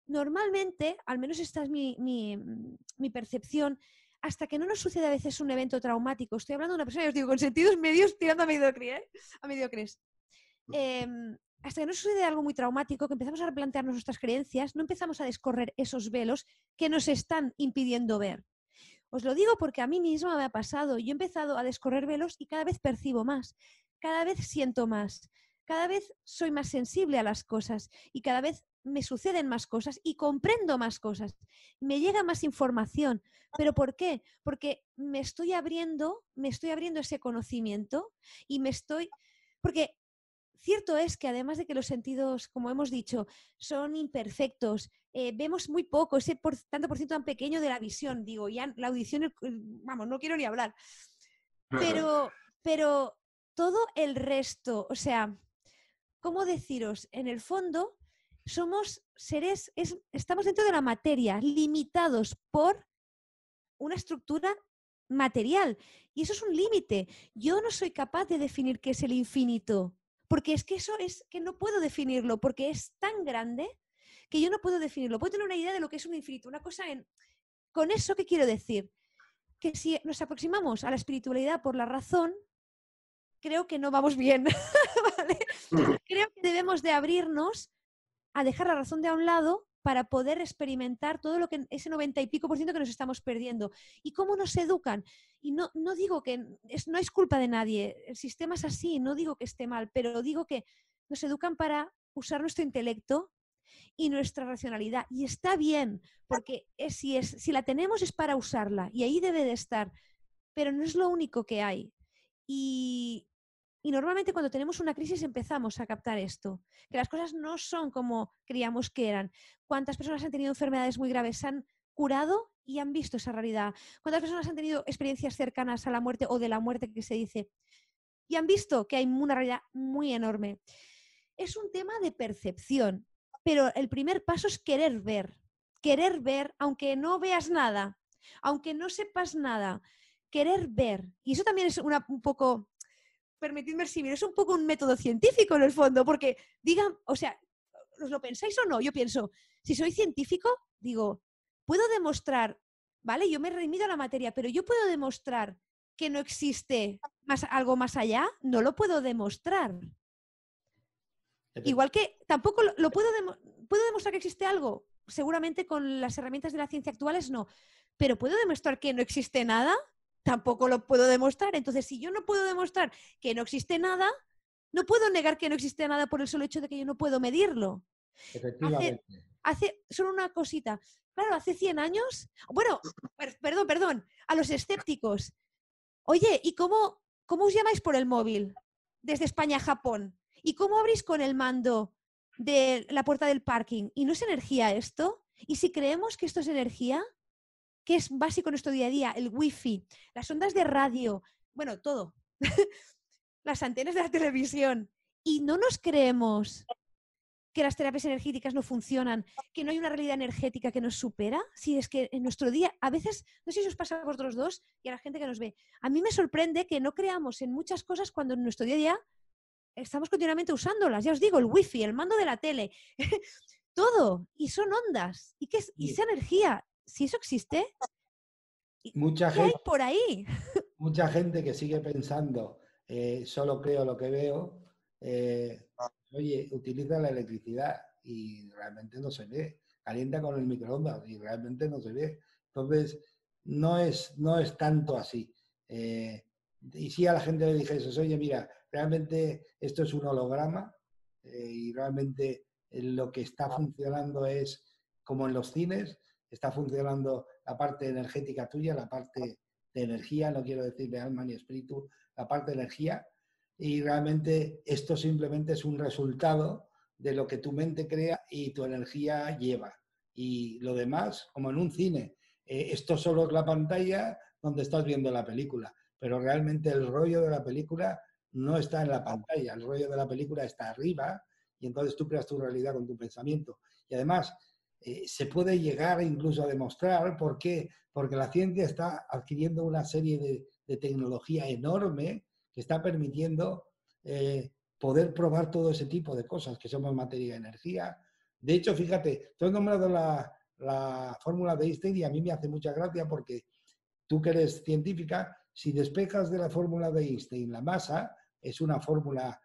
Normalmente, al menos esta es mi percepción, hasta que no nos sucede a veces un evento traumático, estoy hablando de una persona, ya os digo, con sentidos medios tirando a mediocres. Hasta que no sucede algo muy traumático, que empezamos a replantearnos nuestras creencias, no empezamos a descorrer esos velos que nos están impidiendo ver. Os lo digo porque a mí misma me ha pasado. Yo he empezado a descorrer velos y cada vez percibo más, cada vez siento más, cada vez soy más sensible a las cosas y cada vez me suceden más cosas y comprendo más cosas. Me llega más información. ¿Pero por qué? Porque me estoy abriendo ese conocimiento y Porque cierto es que además de que los sentidos, como hemos dicho, son imperfectos, vemos muy poco, ese tanto por ciento tan pequeño de la visión, digo, ya la audición, vamos, no quiero ni hablar. Pero todo el resto, o sea, ¿cómo deciros? En el fondo, somos seres, estamos dentro de la materia, limitados por una estructura material. Y eso es un límite. Yo no soy capaz de definir qué es el infinito, porque es que eso es que no puedo definirlo, porque es tan grande que yo no puedo definirlo. Puedo tener una idea de lo que es un infinito, una cosa en... Con eso, ¿qué quiero decir? Que si nos aproximamos a la espiritualidad por la razón, creo que no vamos bien. ¿Vale? Creo que debemos de abrirnos a dejar la razón de a un lado para poder experimentar todo lo que ese 90 y pico por ciento que nos estamos perdiendo. ¿Y cómo nos educan? Y no digo que no es culpa de nadie, el sistema es así, no digo que esté mal, pero digo que nos educan para usar nuestro intelecto y nuestra racionalidad. Y está bien, porque si la tenemos es para usarla y ahí debe de estar, pero no es lo único que hay. Y, y normalmente cuando tenemos una crisis empezamos a captar esto, que las cosas no son como creíamos que eran. ¿Cuántas personas han tenido enfermedades muy graves? Se han curado y han visto esa realidad. ¿Cuántas personas han tenido experiencias cercanas a la muerte o de la muerte que se dice? Y han visto que hay una realidad muy enorme. Es un tema de percepción, pero el primer paso es querer ver, aunque no veas nada, aunque no sepas nada, querer ver. Y eso también es un poco, permitidme exhibir, es un poco un método científico en el fondo, porque digan, o sea, ¿os lo pensáis o no? Yo pienso, si soy científico, digo, puedo demostrar, ¿vale? Yo me remito a la materia, pero yo puedo demostrar que no existe algo más allá, no lo puedo demostrar. Igual que tampoco puedo demostrar que existe algo, seguramente con las herramientas de la ciencia actuales no, pero ¿puedo demostrar que no existe nada? Tampoco lo puedo demostrar. Entonces, si yo no puedo demostrar que no existe nada, no puedo negar que no existe nada por el solo hecho de que yo no puedo medirlo. Efectivamente. Solo una cosita. Claro, hace 100 años, bueno, perdón, a los escépticos. Oye, ¿y cómo os llamáis por el móvil desde España a Japón? ¿Y cómo abrís con el mando de la puerta del parking? ¿Y no es energía esto? ¿Y si creemos que esto es energía, que es básico en nuestro día a día, el wifi, las ondas de radio, bueno, todo, las antenas de la televisión, y no nos creemos que las terapias energéticas no funcionan, que no hay una realidad energética que nos supera? Si es que en nuestro día, a veces, no sé si os pasa a vosotros dos y a la gente que nos ve, a mí me sorprende que no creamos en muchas cosas cuando en nuestro día a día estamos continuamente usándolas. Ya os digo, el wifi, el mando de la tele, todo, y son ondas. ¿Y qué es? ¿Y esa energía? Si eso existe, Mucha ¿qué hay gente, por ahí? mucha gente que sigue pensando, solo creo lo que veo, oye, utiliza la electricidad y realmente no se ve. Calienta con el microondas y realmente no se ve. Entonces, no es tanto así. Y si a la gente le dijese, oye, mira, realmente esto es un holograma y realmente lo que está funcionando es como en los cines, está funcionando la parte energética tuya, la parte de energía, no quiero decir de alma ni espíritu, la parte de energía, y realmente esto simplemente es un resultado de lo que tu mente crea y tu energía lleva. Y lo demás, como en un cine, esto solo es la pantalla donde estás viendo la película, pero realmente el rollo de la película no está en la pantalla, el rollo de la película está arriba y entonces tú creas tu realidad con tu pensamiento. Y además, se puede llegar incluso a demostrar por qué, porque la ciencia está adquiriendo una serie de tecnología enorme que está permitiendo poder probar todo ese tipo de cosas, que somos materia y energía. De hecho, fíjate, tú has nombrado la fórmula de Einstein y a mí me hace mucha gracia porque tú que eres científica, si despejas de la fórmula de Einstein la masa, es una fórmula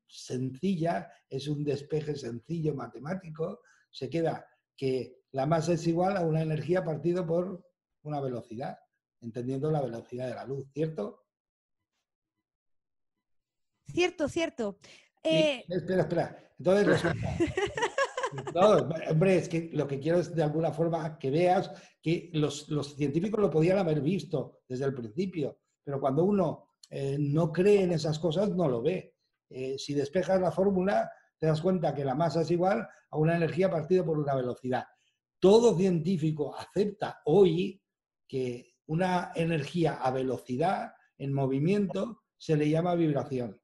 sencilla, es un despeje sencillo matemático, se queda que la masa es igual a una energía partido por una velocidad, entendiendo la velocidad de la luz, ¿cierto? Cierto, cierto. Espera. Entonces resulta... No, hombre, es que lo que quiero es de alguna forma que veas que los científicos lo podían haber visto desde el principio, pero cuando uno no cree en esas cosas, no lo ve. Si despejas la fórmula, te das cuenta que la masa es igual a una energía partida por una velocidad. Todo científico acepta hoy que una energía a velocidad, en movimiento, se le llama vibración.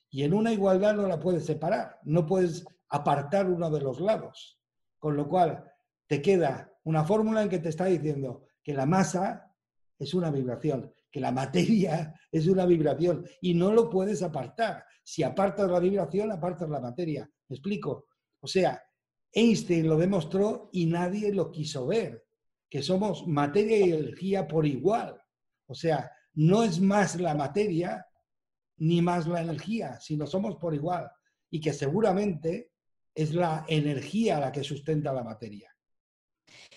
Y en una igualdad no la puedes separar, no puedes apartar uno de los lados. Con lo cual, te queda una fórmula en que te está diciendo que la masa es una vibración, que la materia es una vibración y no lo puedes apartar. Si apartas la vibración, apartas la materia. ¿Me explico? O sea, Einstein lo demostró y nadie lo quiso ver, que somos materia y energía por igual. O sea, no es más la materia ni más la energía, sino somos por igual. Y que seguramente es la energía la que sustenta la materia.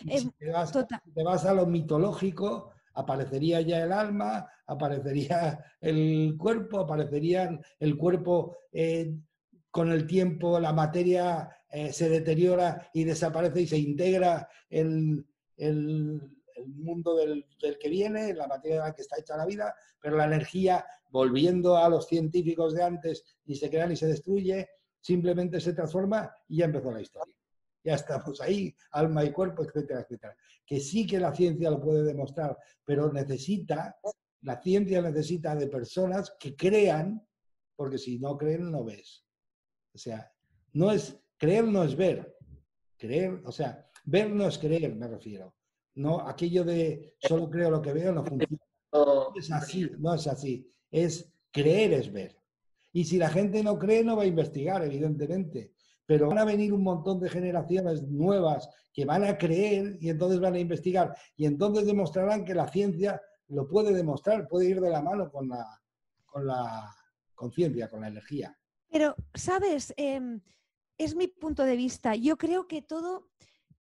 Y si Total. te vas a lo mitológico, aparecería ya el alma, aparecería el cuerpo, aparecería el cuerpo con el tiempo, la materia se deteriora y desaparece y se integra el mundo del que viene, la materia en la que está hecha la vida, pero la energía, volviendo a los científicos de antes, ni se crea ni se destruye, simplemente se transforma y ya empezó la historia. Ya estamos ahí, alma y cuerpo, etcétera, etcétera. Que sí que la ciencia lo puede demostrar, pero la ciencia necesita de personas que crean, porque si no creen, no ves. O sea, creer no es ver. Creer, o sea, ver no es creer, me refiero. No, aquello de solo creo lo que veo no funciona. No es así, no es así. Es creer es ver. Y si la gente no cree, no va a investigar, evidentemente. Pero van a venir un montón de generaciones nuevas que van a creer y entonces van a investigar. Y entonces demostrarán que la ciencia lo puede demostrar, puede ir de la mano con la conciencia, con la energía. Pero, ¿sabes? Es mi punto de vista. Yo creo que todo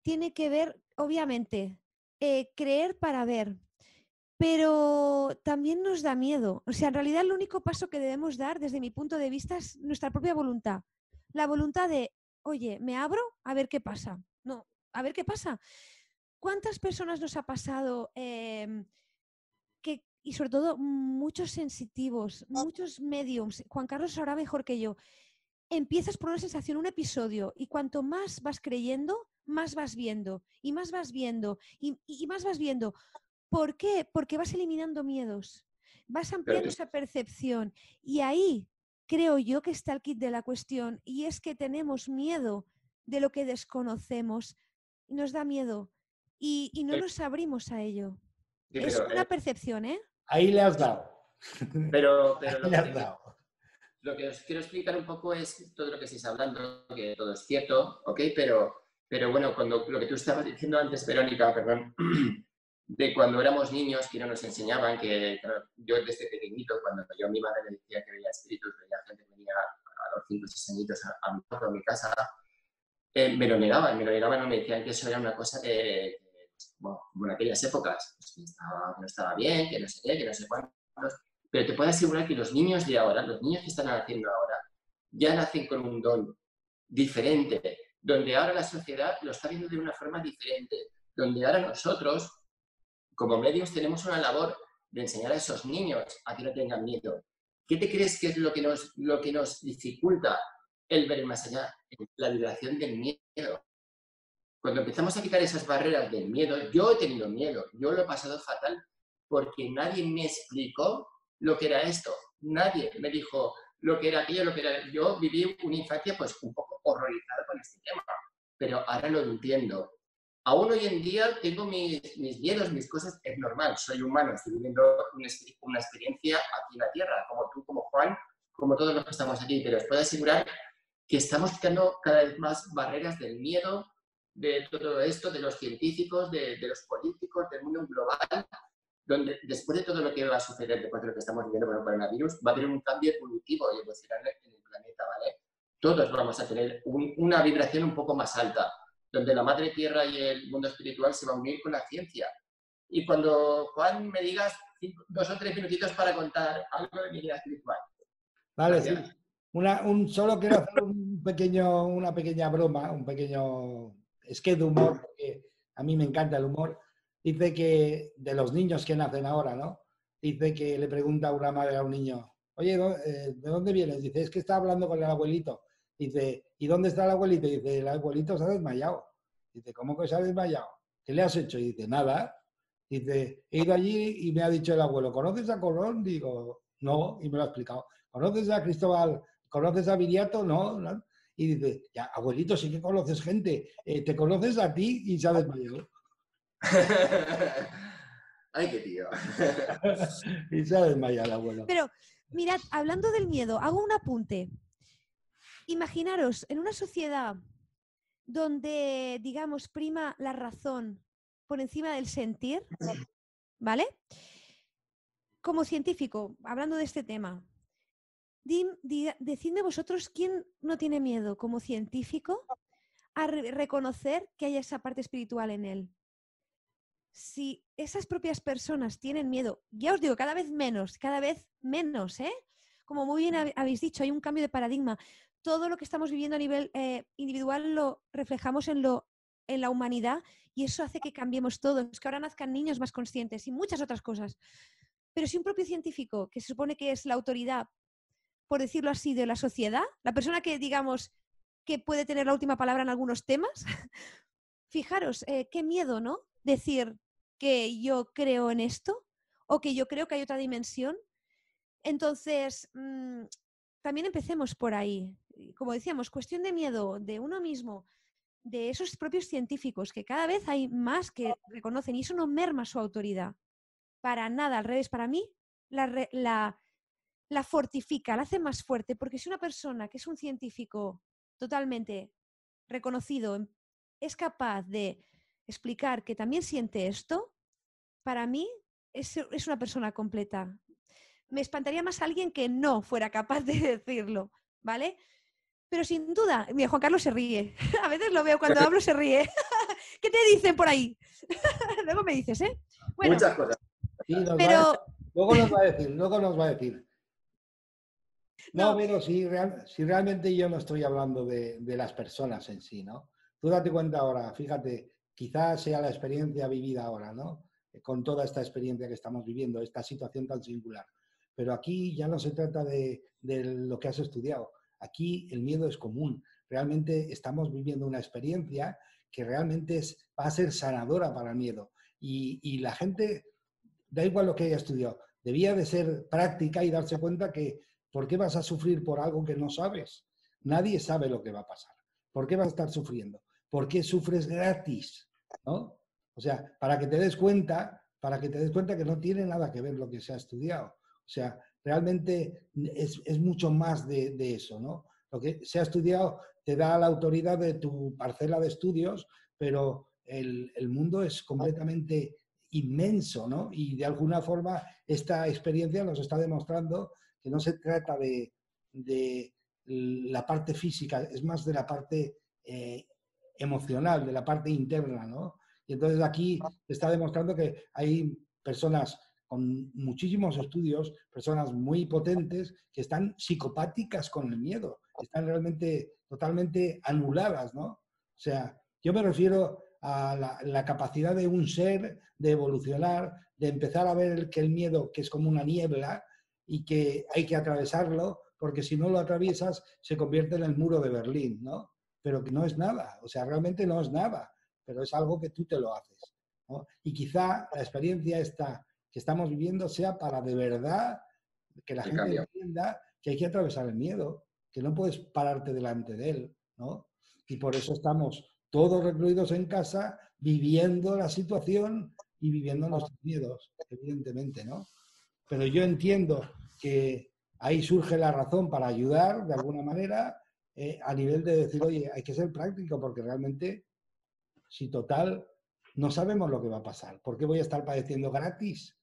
tiene que ver, obviamente, creer para ver, pero también nos da miedo. O sea, en realidad el único paso que debemos dar, desde mi punto de vista, es nuestra propia voluntad. La voluntad de, oye, me abro a ver qué pasa. No, a ver qué pasa. ¿Cuántas personas nos ha pasado y sobre todo muchos sensitivos, muchos mediums? Juan Carlos sabrá mejor que yo. Empiezas por una sensación, un episodio, y cuanto más vas creyendo, más vas viendo, y más vas viendo, y más vas viendo. ¿Por qué? Porque vas eliminando miedos, vas ampliando esa percepción, y ahí creo yo que está el kit de la cuestión, y es que tenemos miedo de lo que desconocemos, y nos da miedo, y no nos abrimos a ello. Sí, es una percepción, ¿eh? Ahí le has dado. Pero Ahí le has dado. Lo que os quiero explicar un poco es todo lo que estáis hablando, que todo es cierto, ¿ok? Pero bueno, lo que tú estabas diciendo antes, Verónica, perdón, de cuando éramos niños, que no nos enseñaban, que yo desde pequeñito, cuando yo a mi madre me decía que veía espíritus, veía gente que venía a los 5 o 6 añitos a mi casa, me lo negaban, no me decían que eso era una cosa de bueno, como en aquellas épocas, pues, que no estaba bien, que no sé qué, que no sé cuántos. Pero te puedo asegurar que los niños de ahora, los niños que están naciendo ahora, ya nacen con un don diferente, donde ahora la sociedad lo está viendo de una forma diferente, donde ahora nosotros, como medios, tenemos una labor de enseñar a esos niños a que no tengan miedo. ¿Qué te crees que es lo que nos dificulta el ver más allá? La vibración del miedo. Cuando empezamos a quitar esas barreras del miedo, yo he tenido miedo, yo lo he pasado fatal porque nadie me explicó lo que era esto. Nadie me dijo lo que era aquello, lo que era... Yo viví una infancia pues un poco horrorizada con este tema, pero ahora lo entiendo. Aún hoy en día tengo mis miedos, mis cosas, es normal, soy humano, estoy viviendo una experiencia aquí en la Tierra, como tú, como Juan, como todos los que estamos aquí, pero os puedo asegurar que estamos quitando cada vez más barreras del miedo, de todo esto, de los científicos, de los políticos, del mundo global, donde después de todo lo que va a suceder, después de lo que estamos viviendo con el coronavirus, va a haber un cambio evolutivo y emocional en el planeta, ¿vale? Todos vamos a tener una vibración un poco más alta, donde la madre tierra y el mundo espiritual se va a unir con la ciencia. Y cuando, Juan, me digas 2 o 3 minutitos para contar algo de mi vida espiritual. Vale, sí. Solo quiero hacer una pequeña broma, un pequeño esquema de humor, porque a mí me encanta el humor. Dice que de los niños que nacen ahora, ¿no? Dice que le pregunta a una madre a un niño, oye, ¿de dónde vienes? Dice, es que está hablando con el abuelito. Dice, ¿y dónde está el abuelito? Dice, el abuelito se ha desmayado. Dice, ¿cómo que se ha desmayado? ¿Qué le has hecho? Y dice, nada. Dice, he ido allí y me ha dicho el abuelo, ¿conoces a Colón? Digo, no, y me lo ha explicado. ¿Conoces a Cristóbal? ¿Conoces a Viriato? No, no. Y dice, ya, abuelito, sí que conoces gente. ¿Te conoces a ti? Y se ha desmayado. Ay, qué tío. Y se ha desmayado, abuelo. Pero, mirad, hablando del miedo, hago un apunte. Imaginaros, en una sociedad donde, digamos, prima la razón por encima del sentir, ¿vale? Como científico, hablando de este tema, decidme vosotros quién no tiene miedo como científico a reconocer que hay esa parte espiritual en él. Si esas propias personas tienen miedo, ya os digo, cada vez menos, ¿eh? Como muy bien habéis dicho, hay un cambio de paradigma. Todo lo que estamos viviendo a nivel individual lo reflejamos en la humanidad y eso hace que cambiemos todo. Es que ahora nazcan niños más conscientes y muchas otras cosas. Pero si un propio científico, que se supone que es la autoridad, por decirlo así, de la sociedad, la persona que, digamos, que puede tener la última palabra en algunos temas, fijaros, qué miedo, ¿no? Decir que yo creo en esto o que yo creo que hay otra dimensión. Entonces, también empecemos por ahí. Como decíamos, cuestión de miedo de uno mismo, de esos propios científicos, que cada vez hay más que reconocen y eso no merma su autoridad. Para nada, al revés, para mí la fortifica, la hace más fuerte, porque si una persona que es un científico totalmente reconocido es capaz de explicar que también siente esto, para mí es una persona completa. Me espantaría más alguien que no fuera capaz de decirlo, ¿vale? Pero sin duda, mira, Juan Carlos se ríe. A veces lo veo cuando hablo, se ríe. ¿Qué te dicen por ahí? Luego me dices, ¿eh? Bueno, muchas cosas. Sí, pero... luego nos va a decir. No, pero si realmente yo no estoy hablando de las personas en sí, ¿no? Tú date cuenta ahora, fíjate, quizás sea la experiencia vivida ahora, ¿no? Con toda esta experiencia que estamos viviendo, esta situación tan singular. Pero aquí ya no se trata de lo que has estudiado. Aquí el miedo es común. Realmente estamos viviendo una experiencia que realmente va a ser sanadora para el miedo. Y la gente, da igual lo que haya estudiado, debía de ser práctica y darse cuenta que ¿por qué vas a sufrir por algo que no sabes? Nadie sabe lo que va a pasar. ¿Por qué vas a estar sufriendo? ¿Por qué sufres gratis? ¿No? O sea, para que te des cuenta que no tiene nada que ver lo que se ha estudiado. O sea, realmente es mucho más de eso, ¿no? Lo que se ha estudiado te da la autoridad de tu parcela de estudios, pero el mundo es completamente inmenso, ¿no? Y de alguna forma esta experiencia nos está demostrando que no se trata de la parte física, es más de la parte emocional, de la parte interna, ¿no? Y entonces aquí se está demostrando que hay personas con muchísimos estudios, personas muy potentes que están psicopáticas con el miedo, están realmente totalmente anuladas, ¿no? O sea, yo me refiero a la capacidad de un ser de evolucionar, de empezar a ver que el miedo, que es como una niebla y que hay que atravesarlo, porque si no lo atraviesas se convierte en el muro de Berlín, ¿no? Pero que no es nada, o sea, realmente no es nada, pero es algo que tú te lo haces, ¿no? Y quizá la experiencia esta que estamos viviendo sea para de verdad que la gente entienda que hay que atravesar el miedo, que no puedes pararte delante de él, ¿no? Y por eso estamos todos recluidos en casa, viviendo la situación y viviendo nuestros miedos, evidentemente, ¿no? Pero yo entiendo que ahí surge la razón para ayudar, de alguna manera, a nivel de decir, oye, hay que ser práctico, porque realmente, si total, no sabemos lo que va a pasar. ¿Por qué voy a estar padeciendo gratis?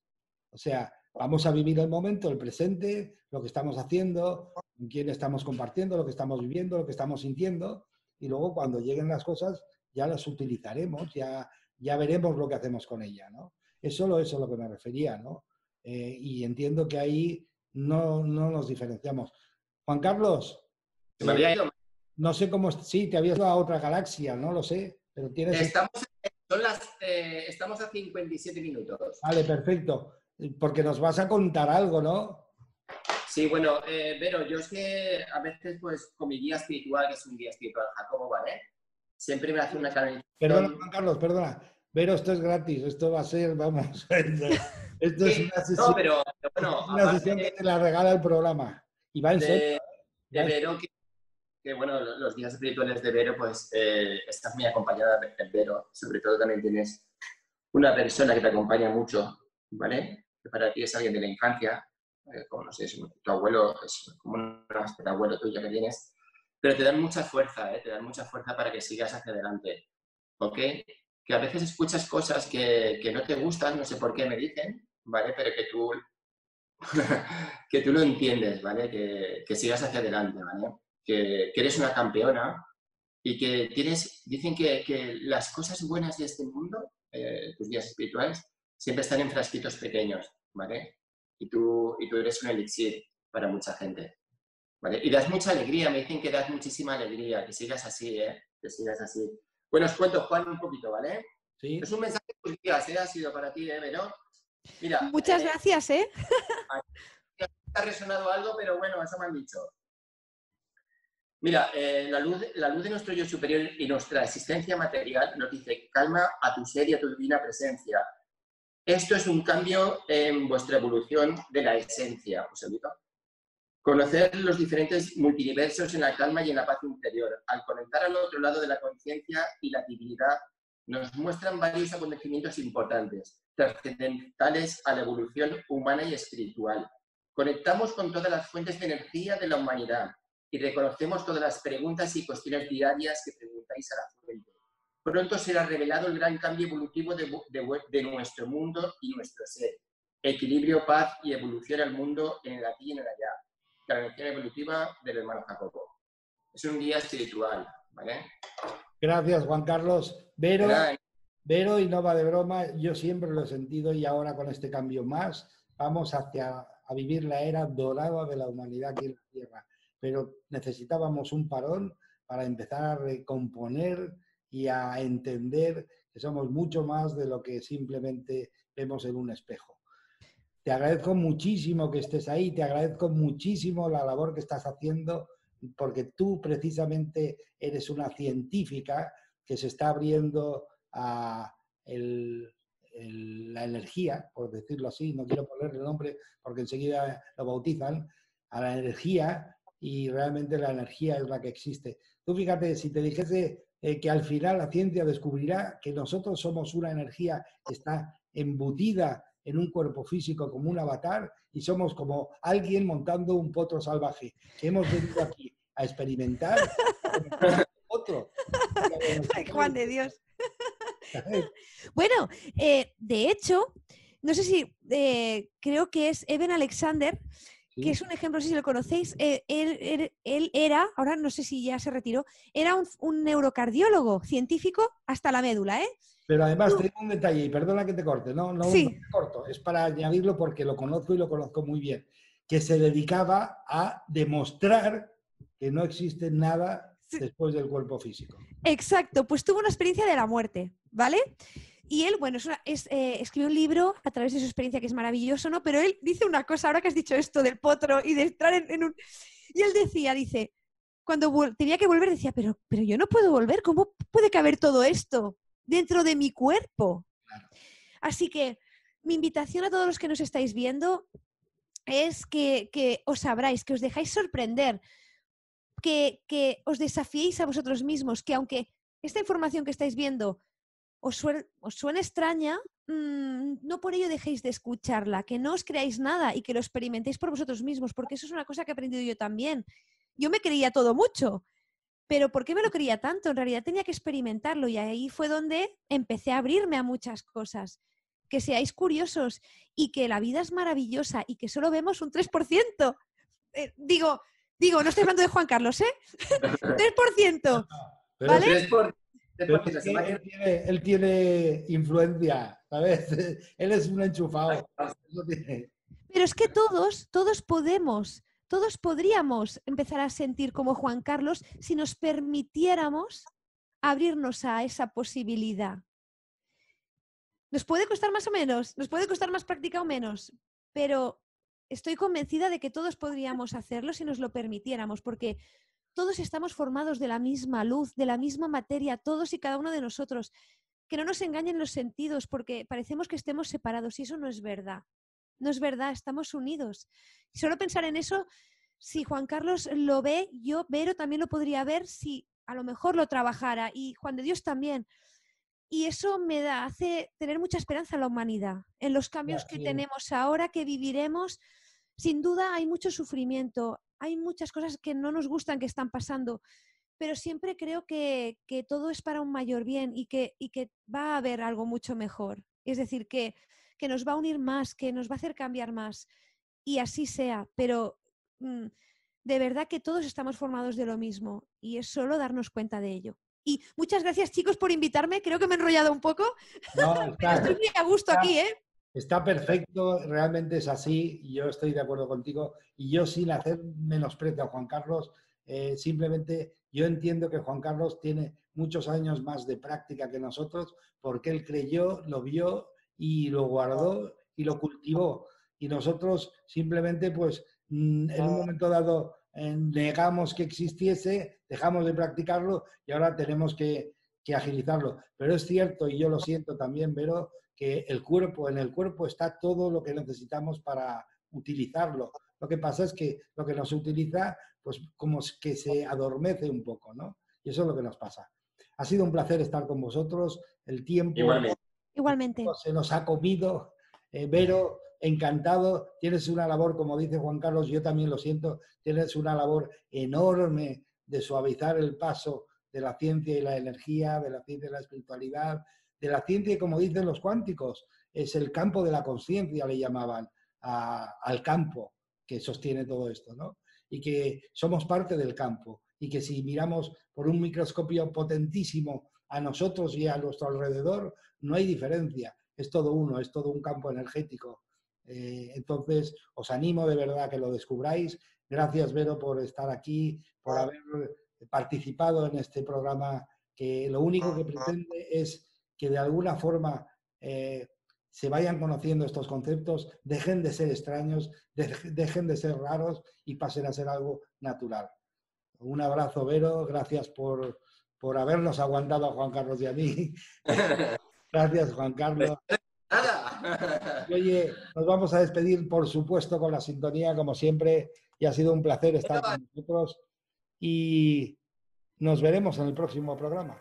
O sea, vamos a vivir el momento, el presente, lo que estamos haciendo, con quién estamos compartiendo, lo que estamos viviendo, lo que estamos sintiendo, y luego cuando lleguen las cosas ya las utilizaremos, ya veremos lo que hacemos con ella, ¿no? Es solo eso a lo que me refería, ¿no? Y entiendo que ahí no nos diferenciamos. Juan Carlos, ¿Se me había ido? no sé cómo, sí, te habías ido a otra galaxia, no lo sé, pero tienes... Estamos a 57 minutos. Vale, perfecto. Porque nos vas a contar algo, ¿no? Sí, bueno, Vero, yo es que a veces, pues, con mi guía espiritual, que es un guía espiritual, Jacobo, ¿vale? Siempre me hace una canalización. Perdona, Juan Carlos, perdona. Vero, esto es gratis, esto va a ser, vamos, esto es una sesión, no, pero bueno, una sesión que te la regala el programa. Y va en serio. De Vero, que bueno, los guías espirituales de Vero, pues, estás muy acompañada de Vero. Sobre todo también tienes una persona que te acompaña mucho, ¿vale? Que para ti es alguien de la infancia, como no sé, tu abuelo es como una especie de abuelo tuyo que tienes, pero te dan mucha fuerza, te dan mucha fuerza para que sigas hacia adelante, ¿ok? Que a veces escuchas cosas que no te gustan, no sé por qué me dicen, ¿vale? Pero que tú lo entiendes, ¿vale? Que sigas hacia adelante, ¿vale? Que eres una campeona y que dicen que las cosas buenas de este mundo, tus guías espirituales, siempre están en frasquitos pequeños, ¿vale? Y tú eres un elixir para mucha gente, ¿vale? Y das mucha alegría, me dicen que das muchísima alegría, que sigas así, que sigas así. Bueno, os cuento, Juan, un poquito, ¿vale? Sí. Es un mensaje de tus guías, ha sido para ti, Vero. Mira, muchas gracias, ha resonado algo, pero bueno, eso me han dicho. Mira, la luz de nuestro yo superior y nuestra existencia material nos dice: calma a tu ser y a tu divina presencia. Esto es un cambio en vuestra evolución de la esencia. ¿Os invito? Conocer los diferentes multiversos en la calma y en la paz interior. Al conectar al otro lado de la conciencia y la divinidad, nos muestran varios acontecimientos importantes, trascendentales a la evolución humana y espiritual. Conectamos con todas las fuentes de energía de la humanidad y reconocemos todas las preguntas y cuestiones diarias que preguntáis a la fuente. Pronto será revelado el gran cambio evolutivo de nuestro mundo y nuestro ser. Equilibrio, paz y evolución al mundo en el aquí y en el allá. La energía evolutiva del hermano Jacobo. Es un guía espiritual, ¿vale? Gracias, Juan Carlos. Vero, y no va de broma, yo siempre lo he sentido, y ahora con este cambio más, vamos a vivir la era dorada de la humanidad aquí en la Tierra. Pero necesitábamos un parón para empezar a recomponer y a entender que somos mucho más de lo que simplemente vemos en un espejo. Te agradezco muchísimo que estés ahí, te agradezco muchísimo la labor que estás haciendo, porque tú precisamente eres una científica que se está abriendo a la energía, por decirlo así, no quiero ponerle el nombre porque enseguida lo bautizan, a la energía, y realmente la energía es la que existe. Tú fíjate, si te dijese que al final la ciencia descubrirá que nosotros somos una energía que está embutida en un cuerpo físico como un avatar, y somos como alguien montando un potro salvaje, que hemos venido aquí a experimentar otro. Ay, Juan de Dios. Bueno, de hecho, no sé si creo que es Eben Alexander, que es un ejemplo, no sé si lo conocéis, él era, ahora no sé si ya se retiró, era un neurocardiólogo científico hasta la médula, ¿eh? Pero además tengo un detalle, y perdona que te corte, no Sí, te corto, es para añadirlo porque lo conozco y lo conozco muy bien, que se dedicaba a demostrar que no existe nada sí, después del cuerpo físico. exacto, pues tuvo una experiencia de la muerte, ¿vale? Y él, bueno, escribió un libro a través de su experiencia que es maravilloso, ¿no? Pero él dice una cosa, ahora que has dicho esto del potro y de estar en un... Y él dice, cuando tenía que volver, decía, pero yo no puedo volver, ¿cómo puede caber todo esto dentro de mi cuerpo? Claro. Así que mi invitación a todos los que nos estáis viendo es que os abráis, que os dejáis sorprender, que os desafiéis a vosotros mismos, que aunque esta información que estáis viendo os suene extraña, no por ello dejéis de escucharla, que no os creáis nada y que lo experimentéis por vosotros mismos, porque eso es una cosa que he aprendido yo también. Yo me creía todo mucho, pero ¿por qué me lo creía tanto? En realidad tenía que experimentarlo y ahí fue donde empecé a abrirme a muchas cosas. Que seáis curiosos y que la vida es maravillosa y que solo vemos un 3%. Digo, no estoy hablando de Juan Carlos, ¿eh? 3%, Pero ¿vale? 3%. Pero es que él tiene influencia, ¿sabes? Él es un enchufado. Eso tiene. Pero es que todos podríamos empezar a sentir como Juan Carlos si nos permitiéramos abrirnos a esa posibilidad. Nos puede costar más o menos, nos puede costar más práctica o menos, pero estoy convencida de que todos podríamos hacerlo si nos lo permitiéramos, porque todos estamos formados de la misma luz, de la misma materia, todos y cada uno de nosotros. Que no nos engañen los sentidos, porque parecemos que estemos separados y eso no es verdad. No es verdad, estamos unidos. Y solo pensar en eso, si Juan Carlos lo ve, Vero, también lo podría ver si a lo mejor lo trabajara y Juan de Dios también. Y eso hace tener mucha esperanza en la humanidad, en los cambios que tenemos ahora, que viviremos. Sin duda hay mucho sufrimiento, hay muchas cosas que no nos gustan que están pasando, pero siempre creo que todo es para un mayor bien y que va a haber algo mucho mejor. Es decir, que nos va a unir más, que nos va a hacer cambiar más. Y así sea, pero de verdad que todos estamos formados de lo mismo y es solo darnos cuenta de ello. Y muchas gracias, chicos, por invitarme. Creo que me he enrollado un poco, No, pero estoy muy a gusto aquí, ¿eh? Está perfecto, realmente es así, y yo estoy de acuerdo contigo. Y yo, sin hacer menosprecio a Juan Carlos, simplemente yo entiendo que Juan Carlos tiene muchos años más de práctica que nosotros, porque él creyó, lo vio y lo guardó y lo cultivó. Y nosotros simplemente, pues, en un momento dado negamos que existiese, dejamos de practicarlo y ahora tenemos que agilizarlo. Pero es cierto, y yo lo siento también, Vero, que en el cuerpo está todo lo que necesitamos para utilizarlo. Lo que pasa es que lo que no se utiliza, pues como que se adormece un poco, ¿no? Y eso es lo que nos pasa. Ha sido un placer estar con vosotros. El tiempo, Igualmente. se nos ha comido. Vero, encantado. Tienes una labor, como dice Juan Carlos, yo también lo siento, tienes una labor enorme de suavizar el paso de la ciencia y la energía, de la ciencia y la espiritualidad, de la ciencia, como dicen los cuánticos, es el campo de la conciencia, le llamaban al campo que sostiene todo esto, ¿no? Y que somos parte del campo y que si miramos por un microscopio potentísimo a nosotros y a nuestro alrededor, no hay diferencia, es todo uno, es todo un campo energético. Entonces, os animo de verdad a que lo descubráis. Gracias, Vero, por estar aquí, por haber participado en este programa que lo único que pretende es que de alguna forma se vayan conociendo estos conceptos, dejen de ser extraños, dejen de ser raros y pasen a ser algo natural. Un abrazo, Vero, gracias por habernos aguantado a Juan Carlos y a mí. Gracias, Juan Carlos. Nada. Y oye, nos vamos a despedir, por supuesto, con la sintonía, como siempre, y ha sido un placer estar con nosotros y nos veremos en el próximo programa.